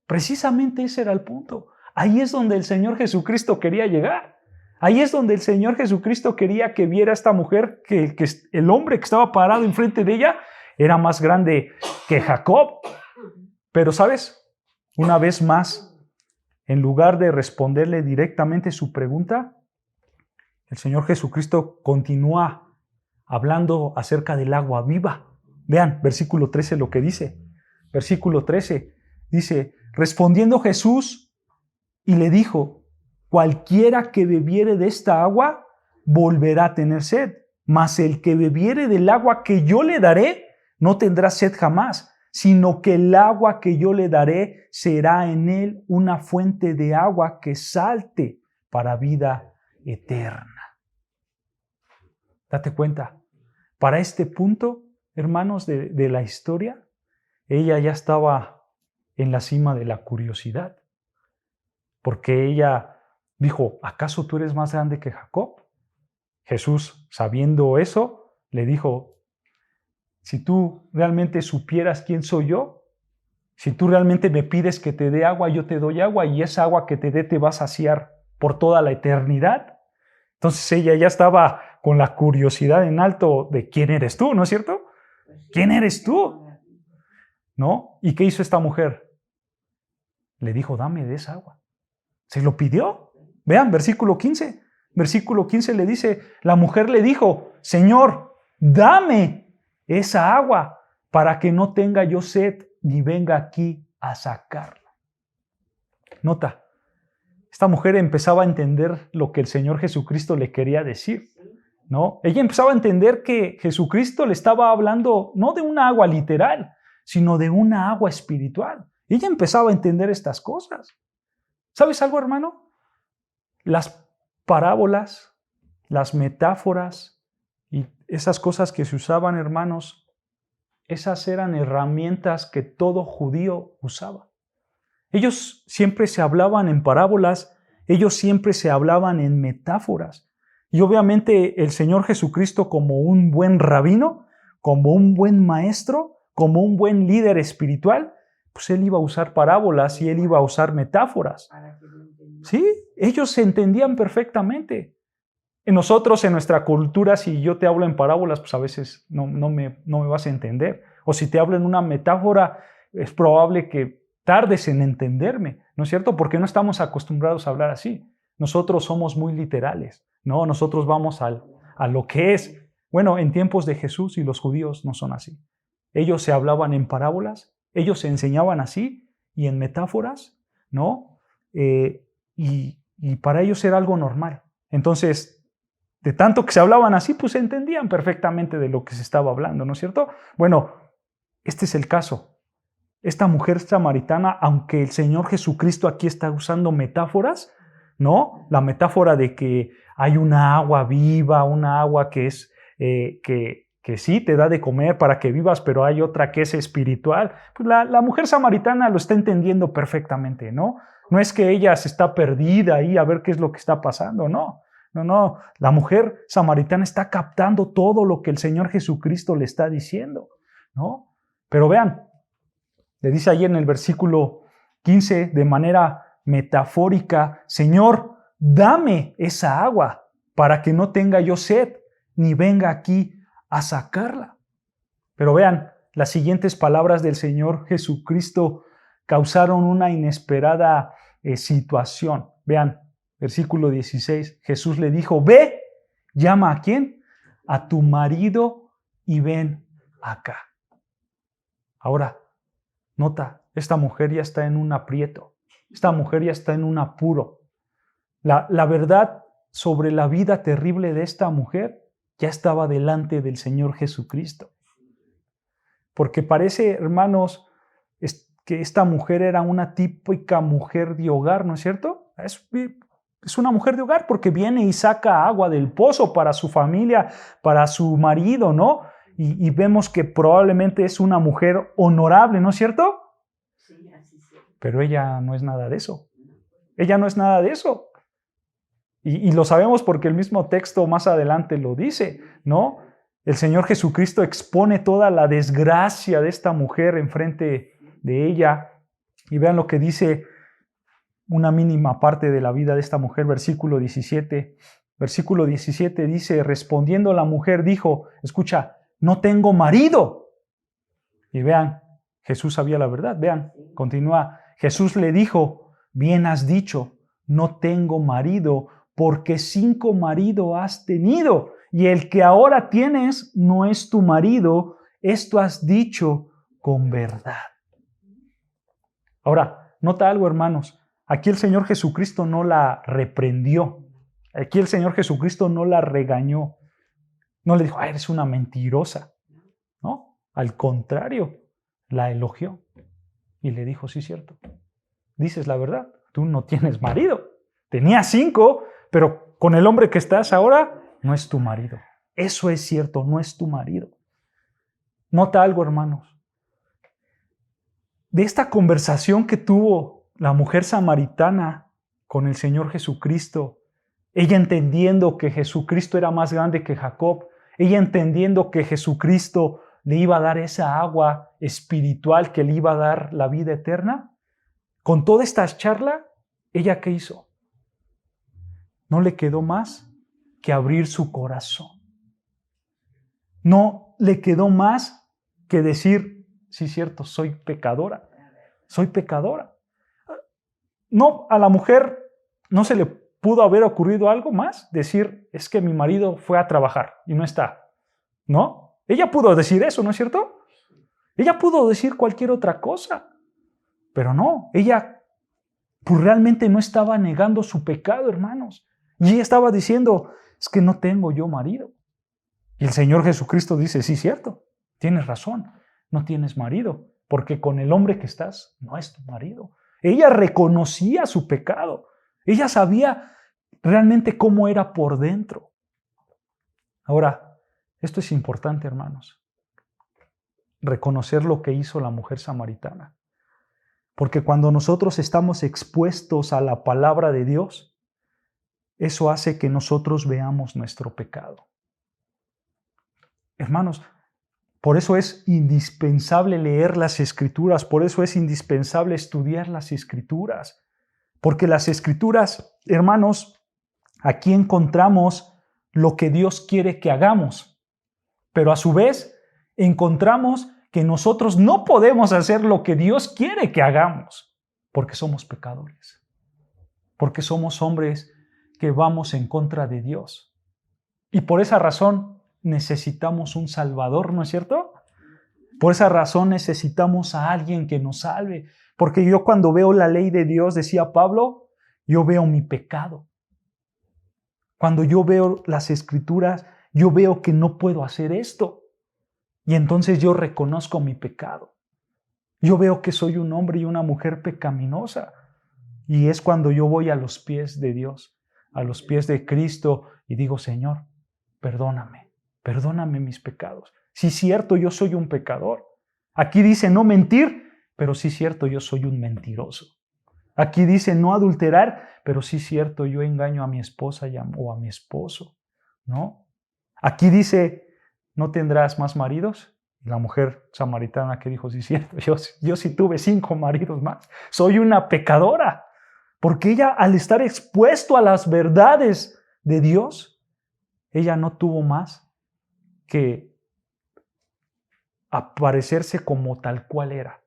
Precisamente ese era el punto. Ahí es donde el Señor Jesucristo quería llegar. Ahí es donde el Señor Jesucristo quería que viera a esta mujer, que el hombre que estaba parado enfrente de ella era más grande que Jacob. Pero ¿sabes? Una vez más, en lugar de responderle directamente su pregunta, el Señor Jesucristo continúa hablando acerca del agua viva. Vean, versículo 13 lo que dice. Versículo 13 dice, respondiendo Jesús y le dijo, cualquiera que bebiere de esta agua volverá a tener sed, mas el que bebiere del agua que yo le daré no tendrá sed jamás, sino que el agua que yo le daré será en él una fuente de agua que salte para vida eterna. Date cuenta, para este punto, hermanos, de la historia, ella ya estaba en la cima de la curiosidad, porque ella dijo, ¿acaso tú eres más grande que Jacob? Jesús, sabiendo eso, le dijo, si tú realmente supieras quién soy yo, si tú realmente me pides que te dé agua, yo te doy agua y esa agua que te dé te va a saciar por toda la eternidad. Entonces ella ya estaba con la curiosidad en alto de quién eres tú, ¿no es cierto? ¿Quién eres tú? ¿No? ¿Y qué hizo esta mujer? Le dijo, dame de esa agua. Se lo pidió. Vean, versículo 15. Versículo 15 le dice, la mujer le dijo, Señor, dame esa agua para que no tenga yo sed ni venga aquí a sacarla. Nota, esta mujer empezaba a entender lo que el Señor Jesucristo le quería decir, ¿no? Ella empezaba a entender que Jesucristo le estaba hablando no de una agua literal, sino de una agua espiritual. Y ella empezaba a entender estas cosas. ¿Sabes algo, hermano? Las parábolas, las metáforas y esas cosas que se usaban, hermanos, esas eran herramientas que todo judío usaba. Ellos siempre se hablaban en parábolas, ellos siempre se hablaban en metáforas. Y obviamente el Señor Jesucristo, como un buen rabino, como un buen maestro, como un buen líder espiritual, pues Él iba a usar parábolas y Él iba a usar metáforas. Sí, ellos se entendían perfectamente. Nosotros, en nuestra cultura, si yo te hablo en parábolas, pues a veces no me vas a entender. O si te hablo en una metáfora, es probable que tardes en entenderme, ¿no es cierto? Porque no estamos acostumbrados a hablar así. Nosotros somos muy literales, ¿no? Nosotros vamos a lo que es. Bueno, en tiempos de Jesús y los judíos no son así. Ellos se hablaban en parábolas, ellos se enseñaban así y en metáforas, ¿no? Y para ellos era algo normal. Entonces, de tanto que se hablaban así, pues se entendían perfectamente de lo que se estaba hablando, ¿no es cierto? Bueno, este es el caso. Esta mujer samaritana, aunque el Señor Jesucristo aquí está usando metáforas, ¿no? La metáfora de que hay una agua viva, una agua que es que sí te da de comer para que vivas, pero hay otra que es espiritual. Pues la mujer samaritana lo está entendiendo perfectamente, ¿no? No es que ella se está perdida ahí a ver qué es lo que está pasando, no. No, la mujer samaritana está captando todo lo que el Señor Jesucristo le está diciendo, ¿no? Pero vean, le dice ahí en el versículo 15 de manera metafórica: Señor, dame esa agua para que no tenga yo sed, ni venga aquí a sacarla. Pero vean, las siguientes palabras del Señor Jesucristo causaron una inesperada situación. Vean, versículo 16, Jesús le dijo: ve, llama ¿a quién? A tu marido y ven acá. Ahora, nota, esta mujer ya está en un aprieto, esta mujer ya está en un apuro. La verdad sobre la vida terrible de esta mujer ya estaba delante del Señor Jesucristo. Porque parece, hermanos, que esta mujer era una típica mujer de hogar, ¿no es cierto? Es una mujer de hogar porque viene y saca agua del pozo para su familia, para su marido, ¿no? Y vemos que probablemente es una mujer honorable, ¿no es cierto? Sí, así sí. Pero ella no es nada de eso. Ella no es nada de eso. Y lo sabemos porque el mismo texto más adelante lo dice, ¿no? El Señor Jesucristo expone toda la desgracia de esta mujer enfrente de ella. Y vean lo que dice una mínima parte de la vida de esta mujer, versículo 17. Versículo 17 dice: respondiendo la mujer dijo, escucha, no tengo marido. Y vean, Jesús sabía la verdad. Vean, continúa. Jesús le dijo: bien has dicho, no tengo marido, porque 5 maridos has tenido, y el que ahora tienes no es tu marido. Esto has dicho con verdad. Ahora, nota algo, hermanos. Aquí el Señor Jesucristo no la reprendió. Aquí el Señor Jesucristo no la regañó. No le dijo: ay, eres una mentirosa. No, al contrario, la elogió. Y le dijo: sí, cierto. Dices la verdad, tú no tienes marido. Tenías 5, pero con el hombre que estás ahora no es tu marido. Eso es cierto, no es tu marido. Nota algo, hermanos. De esta conversación que tuvo la mujer samaritana con el Señor Jesucristo, ella entendiendo que Jesucristo era más grande que Jacob, ella entendiendo que Jesucristo le iba a dar esa agua espiritual que le iba a dar la vida eterna, con toda esta charla, ¿ella qué hizo? No le quedó más que abrir su corazón. No le quedó más que decir: sí, cierto, soy pecadora. Soy pecadora. No, a la mujer no se le pudo haber ocurrido algo más. Decir: es que mi marido fue a trabajar y no está. ¿No? Ella pudo decir eso, ¿no es cierto? Ella pudo decir cualquier otra cosa. Pero no, ella pues realmente no estaba negando su pecado, hermanos. Y ella estaba diciendo: es que no tengo yo marido. Y el Señor Jesucristo dice: sí, cierto, tienes razón, no tienes marido. porque con el hombre que estás no es tu marido. Ella reconocía su pecado. Ella sabía realmente cómo era por dentro. Ahora, esto es importante, hermanos. Reconocer lo que hizo la mujer samaritana. Porque cuando nosotros estamos expuestos a la palabra de Dios, eso hace que nosotros veamos nuestro pecado. Hermanos, por eso es indispensable leer las Escrituras, por eso es indispensable estudiar las Escrituras. Porque las Escrituras, hermanos, aquí encontramos lo que Dios quiere que hagamos. Pero a su vez, encontramos que nosotros no podemos hacer lo que Dios quiere que hagamos, porque somos pecadores, porque somos hombres que vamos en contra de Dios. Y por esa razón necesitamos un Salvador, ¿no es cierto? Por esa razón necesitamos a alguien que nos salve, porque yo cuando veo la ley de Dios, decía Pablo, yo veo mi pecado. Cuando yo veo las Escrituras, yo veo que no puedo hacer esto. Y entonces yo reconozco mi pecado. Yo veo que soy un hombre y una mujer pecaminosa. Y es cuando yo voy a los pies de Dios, a los pies de Cristo y digo, Señor, perdóname mis pecados. Sí es cierto, yo soy un pecador. Aquí dice no mentir, pero sí es cierto, yo soy un mentiroso. Aquí dice no adulterar, pero sí es cierto, yo engaño a mi esposa o a mi esposo, ¿no? Aquí dice ¿no tendrás más maridos? Y la mujer samaritana que dijo, sí es cierto, yo sí tuve 5 maridos más. Soy una pecadora. Porque ella, al estar expuesto a las verdades de Dios, ella no tuvo más que aparecerse como tal cual era.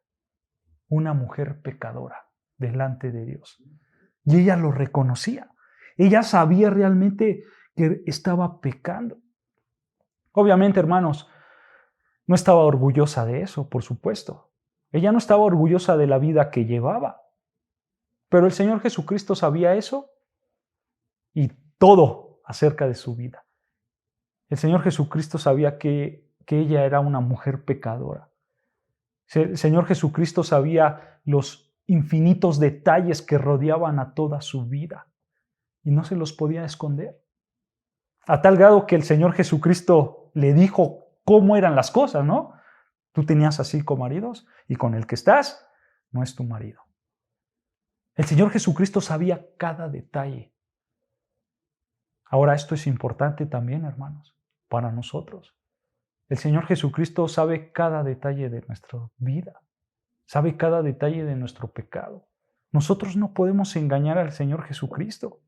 Una mujer pecadora delante de Dios. Y ella lo reconocía. Ella sabía realmente que estaba pecando. Obviamente, hermanos, no estaba orgullosa de eso, por supuesto. Ella no estaba orgullosa de la vida que llevaba. Pero el Señor Jesucristo sabía eso y todo acerca de su vida. El Señor Jesucristo sabía que ella era una mujer pecadora. El Señor Jesucristo sabía los infinitos detalles que rodeaban a toda su vida y no se los podía esconder. A tal grado que el Señor Jesucristo le dijo cómo eran las cosas, ¿no? Tú tenías a 5 maridos y con el que estás no es tu marido. El Señor Jesucristo sabía cada detalle. Ahora esto es importante también, hermanos, para nosotros. El Señor Jesucristo sabe cada detalle de nuestra vida, sabe cada detalle de nuestro pecado. Nosotros no podemos engañar al Señor Jesucristo.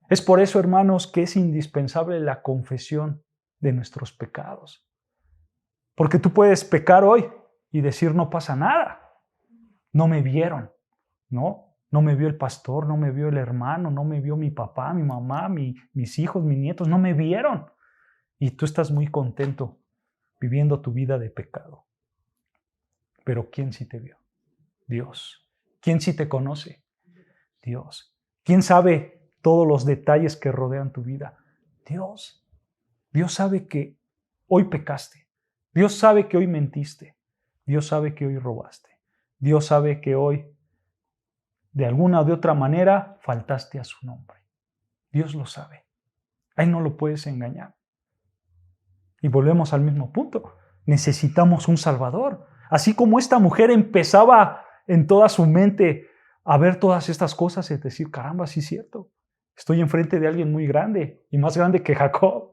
Es por eso, hermanos, que es indispensable la confesión de nuestros pecados. Porque tú puedes pecar hoy y decir no pasa nada. No me vieron, ¿no? No me vio el pastor, no me vio el hermano, no me vio mi papá, mi mamá, mis hijos, mis nietos, no me vieron. Y tú estás muy contento viviendo tu vida de pecado. Pero ¿quién sí te vio? Dios. ¿Quién sí te conoce? Dios. ¿Quién sabe todos los detalles que rodean tu vida? Dios. Dios sabe que hoy pecaste. Dios sabe que hoy mentiste. Dios sabe que hoy robaste. Dios sabe que hoy, de alguna o de otra manera, faltaste a su nombre. Dios lo sabe. Ahí no lo puedes engañar. Y volvemos al mismo punto. Necesitamos un Salvador. Así como esta mujer empezaba en toda su mente a ver todas estas cosas y decir, caramba, sí es cierto. Estoy enfrente de alguien muy grande y más grande que Jacob.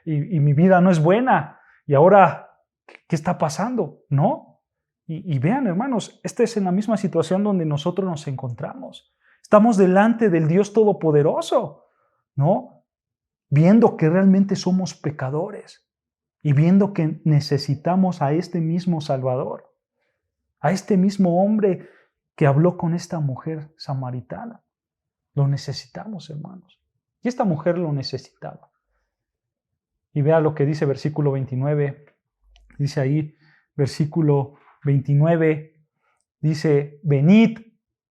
Y mi vida no es buena. Y ahora, ¿qué está pasando? ¿No? Y vean, hermanos, esta es en la misma situación donde nosotros nos encontramos. Estamos delante del Dios Todopoderoso, ¿no? Viendo que realmente somos pecadores y viendo que necesitamos a este mismo Salvador, a este mismo hombre que habló con esta mujer samaritana. Lo necesitamos, hermanos. Y esta mujer lo necesitaba. Y vea lo que dice versículo 29. Dice ahí, versículo 29, dice, venid,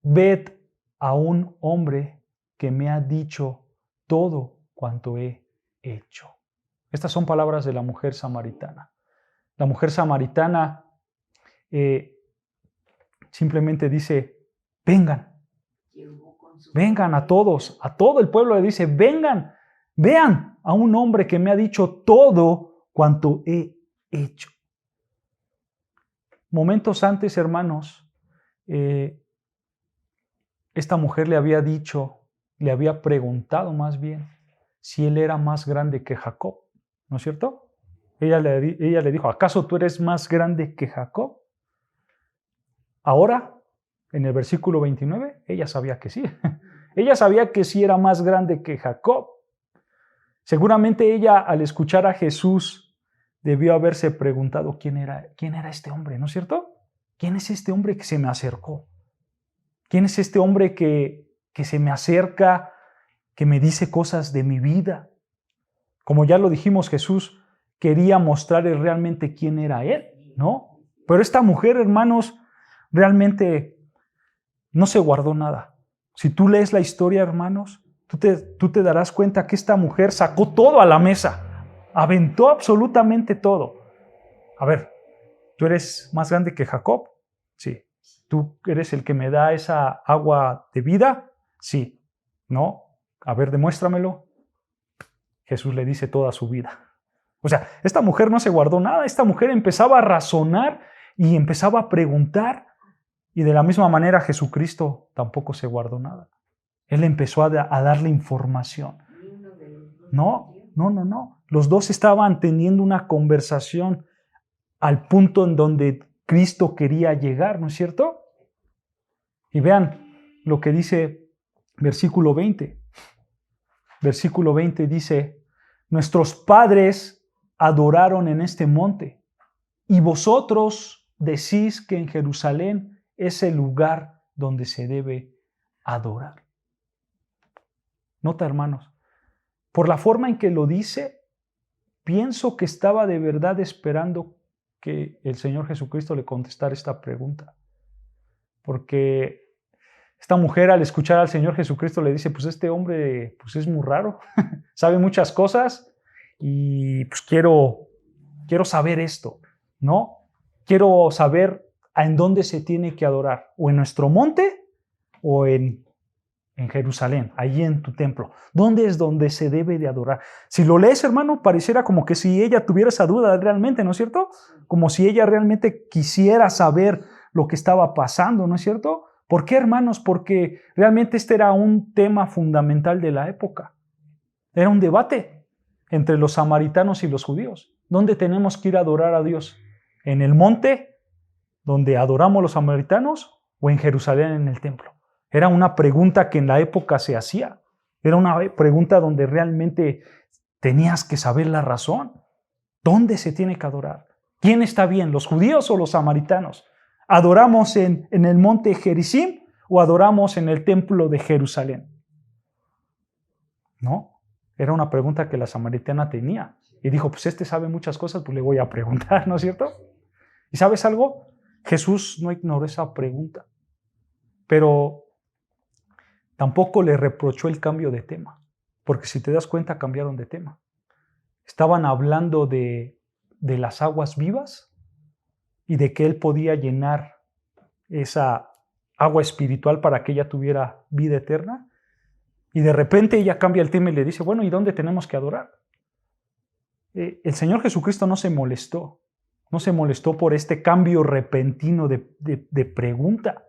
ved a un hombre que me ha dicho todo cuanto he hecho. Estas son palabras de la mujer samaritana. La mujer samaritana simplemente dice, vengan a todos, a todo el pueblo le dice, vengan, vean a un hombre que me ha dicho todo cuanto he hecho. Momentos antes, hermanos, esta mujer le había dicho, le había preguntado más bien, si él era más grande que Jacob, ¿no es cierto? Ella le dijo, ¿acaso tú eres más grande que Jacob? Ahora, en el versículo 29, ella sabía que sí. Ella sabía que sí era más grande que Jacob. Seguramente ella, al escuchar a Jesús, debió haberse preguntado quién era este hombre, ¿no es cierto? ¿Quién es este hombre que se me acercó? ¿Quién es este hombre que se me acerca, que me dice cosas de mi vida? Como ya lo dijimos, Jesús quería mostrarle realmente quién era Él, ¿no? Pero esta mujer, hermanos, realmente no se guardó nada. Si tú lees la historia, hermanos, tú te darás cuenta que esta mujer sacó todo a la mesa, aventó absolutamente todo. A ver, ¿tú eres más grande que Jacob? Sí. ¿Tú eres el que me da esa agua de vida? Sí. ¿No? A ver, demuéstramelo. Jesús le dice toda su vida. O sea, esta mujer no se guardó nada. Esta mujer empezaba a razonar y empezaba a preguntar. Y de la misma manera Jesucristo tampoco se guardó nada. Él empezó a darle información. No. Los dos estaban teniendo una conversación al punto en donde Cristo quería llegar, ¿no es cierto? Y vean lo que dice versículo 20. Versículo 20 dice, nuestros padres adoraron en este monte, y vosotros decís que en Jerusalén es el lugar donde se debe adorar. Nota, hermanos, por la forma en que lo dice, pienso que estaba de verdad esperando que el Señor Jesucristo le contestara esta pregunta. Porque esta mujer, al escuchar al Señor Jesucristo, le dice, pues este hombre pues es muy raro, sabe muchas cosas y pues quiero saber esto, ¿no? Quiero saber en dónde se tiene que adorar, o en nuestro monte o en Jerusalén, allí en tu templo. ¿Dónde es donde se debe de adorar? Si lo lees, hermano, pareciera como que si ella tuviera esa duda realmente, ¿no es cierto? Como si ella realmente quisiera saber lo que estaba pasando, ¿no es cierto? ¿Por qué, hermanos? Porque realmente este era un tema fundamental de la época. Era un debate entre los samaritanos y los judíos. ¿Dónde tenemos que ir a adorar a Dios? ¿En el monte donde adoramos los samaritanos o en Jerusalén en el templo? Era una pregunta que en la época se hacía. Era una pregunta donde realmente tenías que saber la razón. ¿Dónde se tiene que adorar? ¿Quién está bien, los judíos o los samaritanos? ¿Adoramos en el monte Gerizim o adoramos en el templo de Jerusalén? No, era una pregunta que la samaritana tenía. Y dijo, pues este sabe muchas cosas, pues le voy a preguntar, ¿no es cierto? ¿Y sabes algo? Jesús no ignoró esa pregunta, pero tampoco le reprochó el cambio de tema, porque si te das cuenta cambiaron de tema. Estaban hablando de las aguas vivas y de que Él podía llenar esa agua espiritual para que ella tuviera vida eterna. Y de repente ella cambia el tema y le dice, bueno, ¿y dónde tenemos que adorar? El Señor Jesucristo no se molestó por este cambio repentino de pregunta.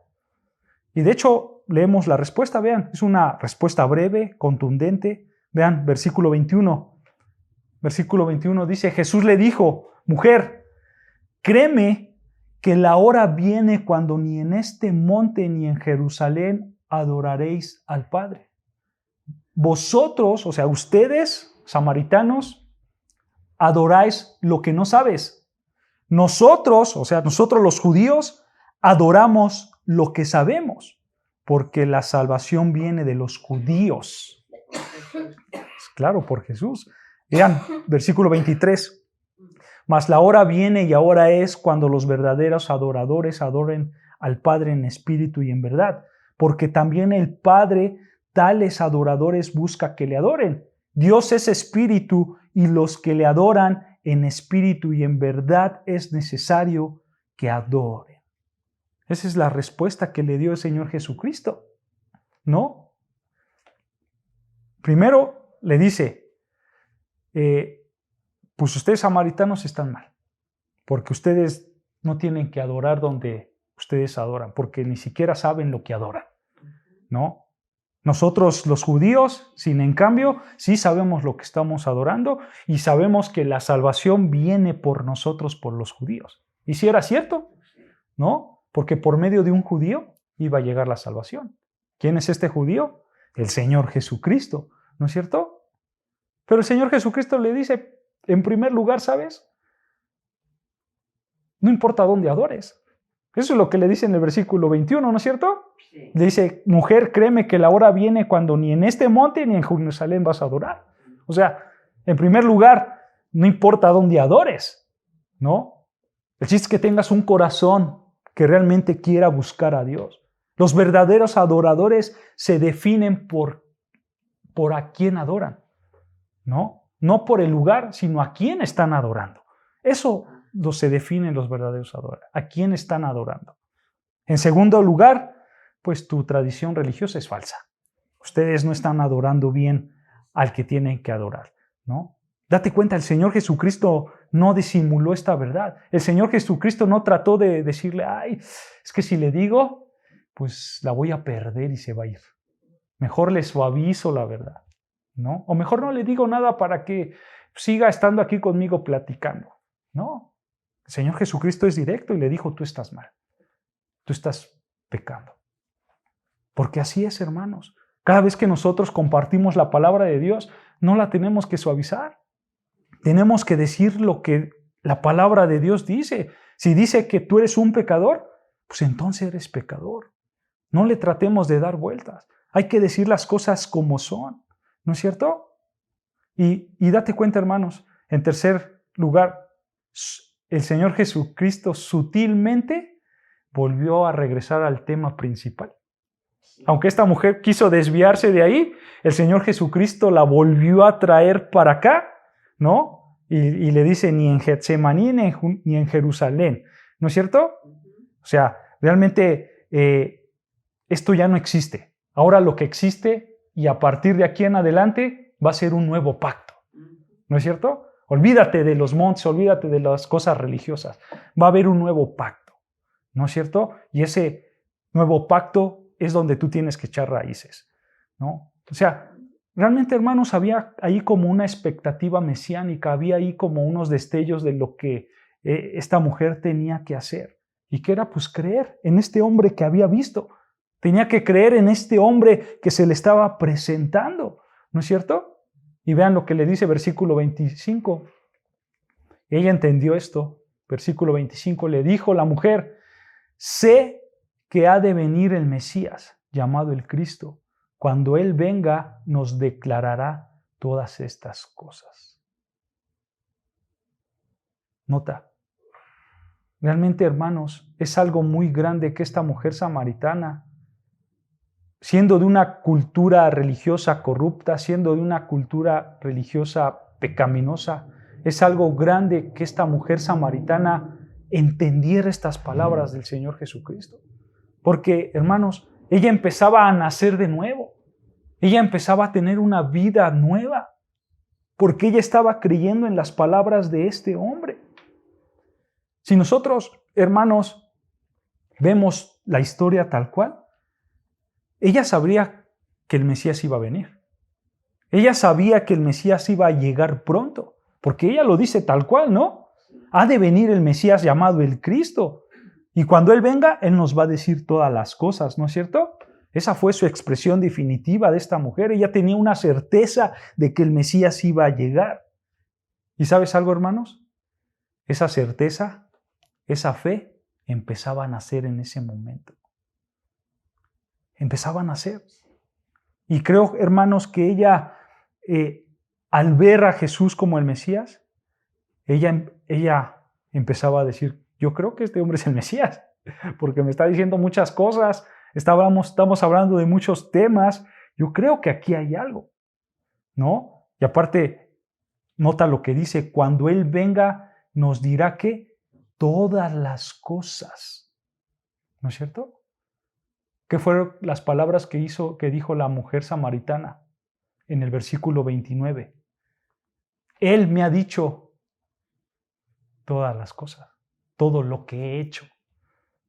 Y de hecho, leemos la respuesta, vean, es una respuesta breve, contundente. Vean, versículo 21. Versículo 21 dice, Jesús le dijo, mujer, créeme que la hora viene cuando ni en este monte ni en Jerusalén adoraréis al Padre. Vosotros, o sea, ustedes, samaritanos, adoráis lo que no sabes. Nosotros, o sea, nosotros los judíos, adoramos lo que sabemos, porque la salvación viene de los judíos. Claro, por Jesús. Vean, versículo 23. Mas la hora viene y ahora es cuando los verdaderos adoradores adoren al Padre en espíritu y en verdad, porque también el Padre tales adoradores busca que le adoren. Dios es espíritu y los que le adoran en espíritu y en verdad es necesario que adoren. Esa es la respuesta que le dio el Señor Jesucristo, ¿no? Primero le dice, pues ustedes samaritanos están mal, porque ustedes no tienen que adorar donde ustedes adoran, porque ni siquiera saben lo que adoran, ¿no? Nosotros los judíos, sin en cambio, sí sabemos lo que estamos adorando y sabemos que la salvación viene por nosotros, por los judíos. Y si era cierto, ¿no? Porque por medio de un judío iba a llegar la salvación. ¿Quién es este judío? El Señor Jesucristo, ¿no es cierto? Pero el Señor Jesucristo le dice, en primer lugar, ¿sabes? No importa dónde adores. Eso es lo que le dice en el versículo 21, ¿no es cierto? Sí. Le dice, mujer, créeme que la hora viene cuando ni en este monte ni en Jerusalén vas a adorar. O sea, en primer lugar, no importa dónde adores, ¿no? El chiste es que tengas un corazón que realmente quiera buscar a Dios. Los verdaderos adoradores se definen por a quién adoran, ¿no? No por el lugar, sino a quién están adorando. Eso se definen los verdaderos adoradores. ¿A quién están adorando? En segundo lugar, pues tu tradición religiosa es falsa. Ustedes no están adorando bien al que tienen que adorar, ¿no? Date cuenta, el Señor Jesucristo no disimuló esta verdad. El Señor Jesucristo no trató de decirle, ay, es que si le digo, pues la voy a perder y se va a ir. Mejor le suavizo la verdad, ¿no? O mejor no le digo nada para que siga estando aquí conmigo platicando, ¿no? El Señor Jesucristo es directo y le dijo, tú estás mal, tú estás pecando. Porque así es, hermanos. Cada vez que nosotros compartimos la palabra de Dios, no la tenemos que suavizar. Tenemos que decir lo que la palabra de Dios dice. Si dice que tú eres un pecador, pues entonces eres pecador. No le tratemos de dar vueltas. Hay que decir las cosas como son, ¿no es cierto? Y date cuenta, hermanos, en tercer lugar, el Señor Jesucristo sutilmente volvió a regresar al tema principal. Aunque esta mujer quiso desviarse de ahí, el Señor Jesucristo la volvió a traer para acá, ¿no? Y le dice, ni en Getsemaní ni en Jerusalén, ¿no es cierto? O sea, realmente esto ya no existe. Ahora lo que existe y a partir de aquí en adelante va a ser un nuevo pacto, ¿no es cierto? Olvídate de los montes, olvídate de las cosas religiosas. Va a haber un nuevo pacto, ¿no es cierto? Y ese nuevo pacto es donde tú tienes que echar raíces, ¿no? O sea, realmente, hermanos, había ahí como una expectativa mesiánica, había ahí como unos destellos de lo que esta mujer tenía que hacer. ¿Y qué era? Pues creer en este hombre que había visto. Tenía que creer en este hombre que se le estaba presentando, ¿no es cierto? Y vean lo que le dice versículo 25. Ella entendió esto. Versículo 25, le dijo la mujer, sé que ha de venir el Mesías, llamado el Cristo. Cuando Él venga, nos declarará todas estas cosas. Nota, realmente, hermanos, es algo muy grande que esta mujer samaritana, siendo de una cultura religiosa corrupta, siendo de una cultura religiosa pecaminosa, es algo grande que esta mujer samaritana entendiera estas palabras del Señor Jesucristo. Porque, hermanos, ella empezaba a nacer de nuevo. Ella empezaba a tener una vida nueva. Porque ella estaba creyendo en las palabras de este hombre. Si nosotros, hermanos, vemos la historia tal cual, ella sabría que el Mesías iba a venir. Ella sabía que el Mesías iba a llegar pronto. Porque ella lo dice tal cual, ¿no? Ha de venir el Mesías llamado el Cristo. Y cuando Él venga, Él nos va a decir todas las cosas, ¿no es cierto? Esa fue su expresión definitiva de esta mujer. Ella tenía una certeza de que el Mesías iba a llegar. ¿Y sabes algo, hermanos? Esa certeza, esa fe, empezaba a nacer en ese momento. Empezaba a nacer. Y creo, hermanos, que ella, al ver a Jesús como el Mesías, ella empezaba a decir, yo creo que este hombre es el Mesías, porque me está diciendo muchas cosas, estamos hablando de muchos temas, yo creo que aquí hay algo, ¿no? Y aparte, nota lo que dice, cuando Él venga, nos dirá que todas las cosas, ¿No es cierto? ¿Qué fueron las palabras que dijo la mujer samaritana en el versículo 29? Él me ha dicho todas las cosas, todo lo que he hecho.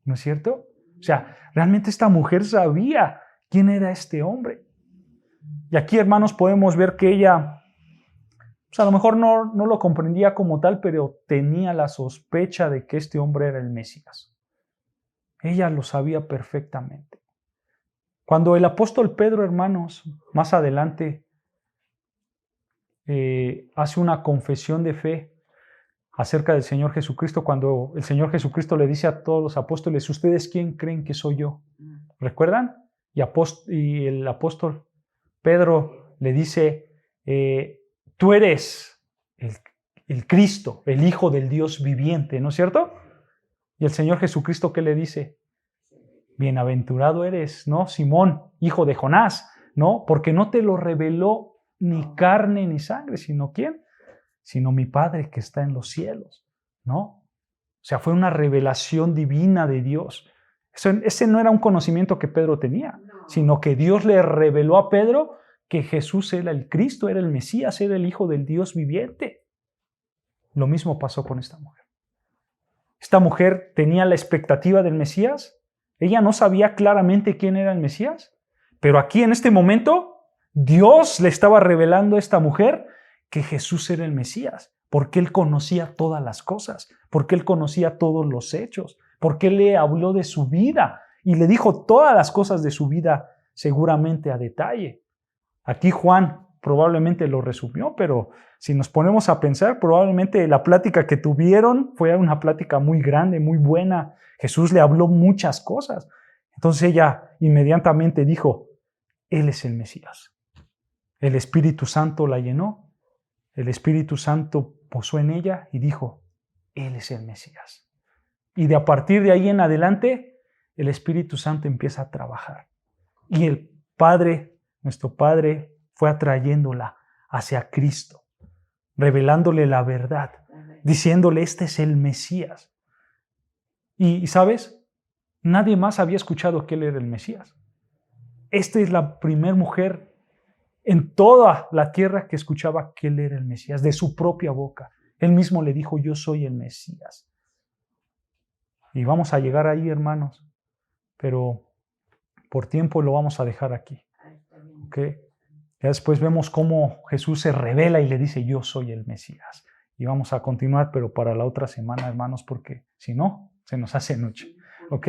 ¿No es cierto? O sea, realmente esta mujer sabía quién era este hombre. Y aquí, hermanos, podemos ver que ella, pues a lo mejor no lo comprendía como tal, pero tenía la sospecha de que este hombre era el Mesías. Ella lo sabía perfectamente. Cuando el apóstol Pedro, hermanos, más adelante hace una confesión de fe acerca del Señor Jesucristo, cuando el Señor Jesucristo le dice a todos los apóstoles, ¿ustedes quién creen que soy yo? ¿Recuerdan? Y el apóstol Pedro le dice, tú eres el Cristo, el Hijo del Dios viviente, ¿no es cierto? Y el Señor Jesucristo, ¿qué le dice? Bienaventurado eres, ¿no? Simón, hijo de Jonás, ¿no? Porque no te lo reveló ni carne ni sangre, sino ¿quién? Sino mi Padre que está en los cielos, ¿no? O sea, fue una revelación divina de Dios. Ese no era un conocimiento que Pedro tenía, sino que Dios le reveló a Pedro que Jesús era el Cristo, era el Mesías, era el Hijo del Dios viviente. Lo mismo pasó con esta mujer. Esta mujer tenía la expectativa del Mesías. Ella no sabía claramente quién era el Mesías, pero aquí en este momento Dios le estaba revelando a esta mujer que Jesús era el Mesías, porque Él conocía todas las cosas, porque Él conocía todos los hechos, porque Él le habló de su vida y le dijo todas las cosas de su vida seguramente a detalle. Aquí Juan probablemente lo resumió, pero si nos ponemos a pensar, probablemente la plática que tuvieron fue una plática muy grande, muy buena. Jesús le habló muchas cosas. Entonces ella inmediatamente dijo, Él es el Mesías. El Espíritu Santo la llenó. El Espíritu Santo posó en ella y dijo, Él es el Mesías. Y a partir de ahí en adelante, el Espíritu Santo empieza a trabajar. Y el Padre, nuestro Padre, fue atrayéndola hacia Cristo, revelándole la verdad, diciéndole, este es el Mesías. Y ¿sabes? Nadie más había escuchado que Él era el Mesías. Esta es la primera mujer en toda la tierra que escuchaba que Él era el Mesías, de su propia boca. Él mismo le dijo, yo soy el Mesías. Y vamos a llegar ahí, hermanos, pero por tiempo lo vamos a dejar aquí. ¿Ok? Ya después vemos cómo Jesús se revela y le dice, yo soy el Mesías. Y vamos a continuar, pero para la otra semana, hermanos, porque si no, se nos hace noche. ¿Ok?